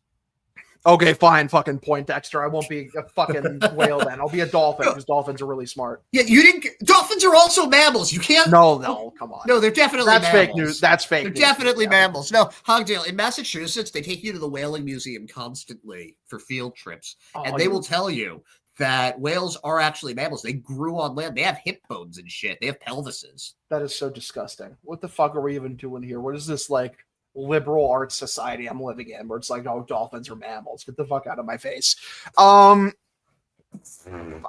Okay, fine. Fucking Poindexter. I won't be a fucking whale then. I'll be a dolphin because dolphins are really smart. Yeah, you didn't. Dolphins are also mammals. You can't. No, come on. No, they're definitely. That's mammals. Fake news. That's fake. They're definitely mammals. No, Hogdale, in Massachusetts, they take you to the whaling museum constantly for field trips, and they will tell you that whales are actually mammals. They grew on land. They have hip bones and shit. They have pelvises. That is so disgusting. What the fuck are we even doing here? What is this like? Liberal arts society I'm living in where it's like, oh, dolphins are mammals. Get the fuck out of my face. I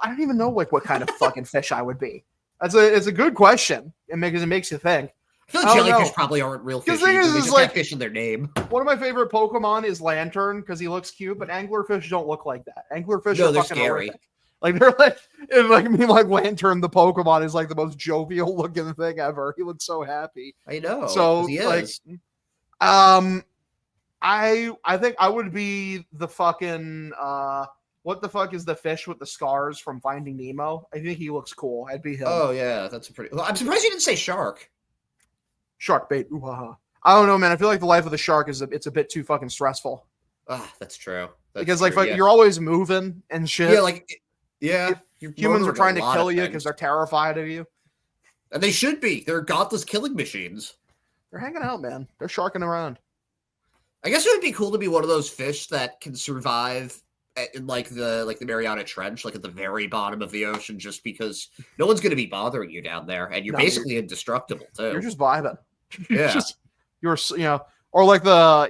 don't even know like what kind of fucking fish I would be. It's a good question. It makes you think. I feel like jellyfish probably aren't real fish. They just have fish in their name. One of my favorite Pokemon is Lantern because he looks cute, but anglerfish don't look like that. Anglerfish are they're fucking scary. Horrific. Like they're like Lantern, the Pokemon is like the most jovial looking thing ever. He looks so happy. I know. So he like. is. I think I would be the fucking what the fuck is the fish with the scars from Finding Nemo? I think he looks cool. I'd be him. Oh yeah, that's a pretty. Well, I'm surprised you didn't say shark. Shark bait. Ooh-ha-ha. I don't know, man. I feel like the life of the shark it's a bit too fucking stressful. That's true. Because you're always moving and shit. Yeah, humans are trying to kill you because they're terrified of you. And they should be. They're godless killing machines. They're hanging out, man. They're sharking around. I guess it would be cool to be one of those fish that can survive in like the Mariana Trench, like at the very bottom of the ocean, just because no one's going to be bothering you down there, and you're basically indestructible too. You're just vibing. Yeah, or like the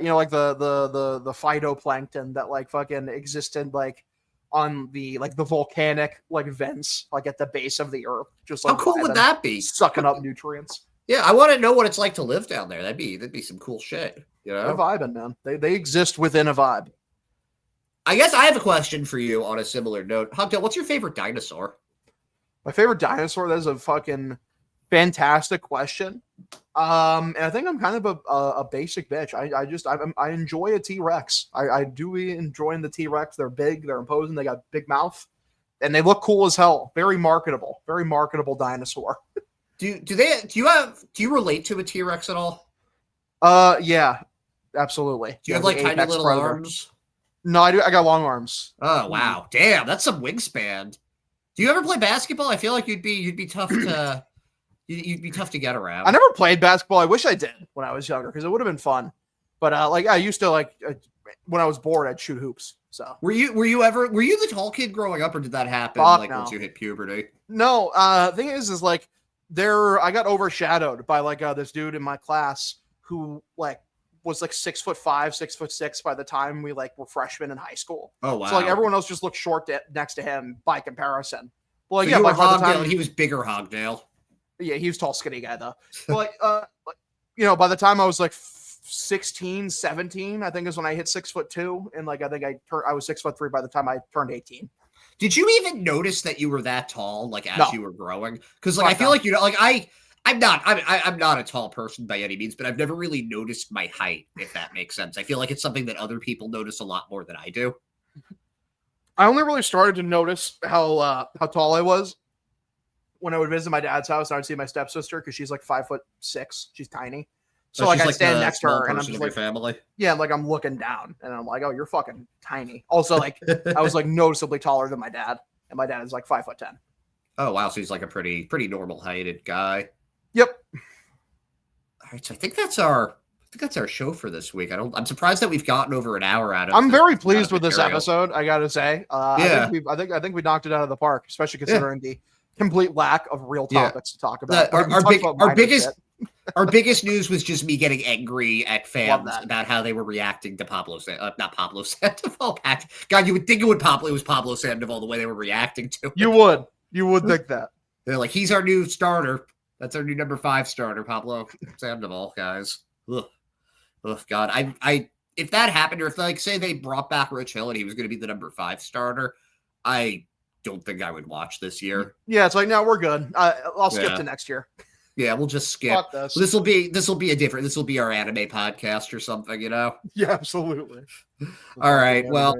phytoplankton that like fucking existed like on the the volcanic like vents like at the base of the earth. Just like how cool would that be? Sucking up nutrients. Yeah, I want to know what it's like to live down there. That'd be some cool shit. You know, they're vibing, man. They exist within a vibe. I guess I have a question for you on a similar note. Hogdale, what's your favorite dinosaur? My favorite dinosaur? That is a fucking fantastic question. And I think I'm kind of a basic bitch. I enjoy a T-Rex. I do enjoy the T-Rex. They're big, they're imposing, they got big mouth, and they look cool as hell. Very marketable dinosaur. Do you relate to a T-Rex at all? Yeah. absolutely. Do you have like tiny little arms? No, I do. I got long arms. Oh wow, damn, that's some wingspan. Do you ever play basketball? I feel like you'd be tough to you'd be tough to get around. I never played basketball. I wish I did when I was younger because it would have been fun. But like I used to when I was bored, I'd shoot hoops. So were you the tall kid growing up, or did that happen once you hit puberty? No. Thing is like I got overshadowed by like this dude in my class who like was like 6'5", 6'6" by the time we like were freshmen in high school. Oh wow! So like everyone else just looked short next to him by comparison. Well, like, so by the time he was bigger, Hogdale. Yeah, he was tall, skinny guy though. But by the time I was like 16, 17, I think is when I hit 6'2", and like I think I was 6'3" by the time I turned 18. Did you even notice that you were that tall, like as you were growing? Because like I feel like like I'm not a tall person by any means, but I've never really noticed my height, if that makes sense. I feel like it's something that other people notice a lot more than I do. I only really started to notice how tall I was when I would visit my dad's house. And I would see my stepsister because she's like 5'6". She's tiny. So like I stand next to her and I'm just like, family. Yeah, like I'm looking down and I'm like, oh, you're fucking tiny. Also, like I was like noticeably taller than my dad, and my dad is like 5'10". Oh wow, so he's like a pretty normal heighted guy. Yep. All right, so I think that's our show for this week. I'm surprised that we've gotten over an hour out of. I'm very pleased with this episode. I gotta say, yeah, I think we knocked it out of the park, especially considering the complete lack of real topics to talk about. Our biggest news was just me getting angry at fans about how they were reacting to not Pablo Sandoval. God, you would think it was Pablo Sandoval the way they were reacting to it. You would think that. They're like, he's our new starter. That's our new number 5 starter, Pablo Sandoval, guys. Ugh, God. I if that happened, or if like say they brought back Rich Hill and he was going to be the number 5 starter, I don't think I would watch this year. Yeah, it's like, no, we're good. I'll skip to next year. Yeah, we'll just skip. This will be our anime podcast or something, you know? Yeah, absolutely. All right. Well,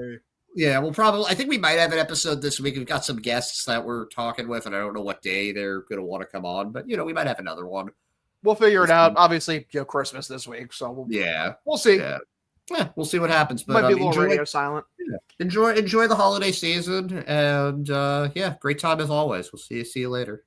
yeah, I think we might have an episode this week. We've got some guests that we're talking with, and I don't know what day they're going to want to come on, but we might have another one. We'll figure it out. Obviously, Christmas this week, so we'll see. Yeah, we'll see what happens. But might be a little radio silent. Yeah. Enjoy the holiday season, and great time as always. We'll see you later.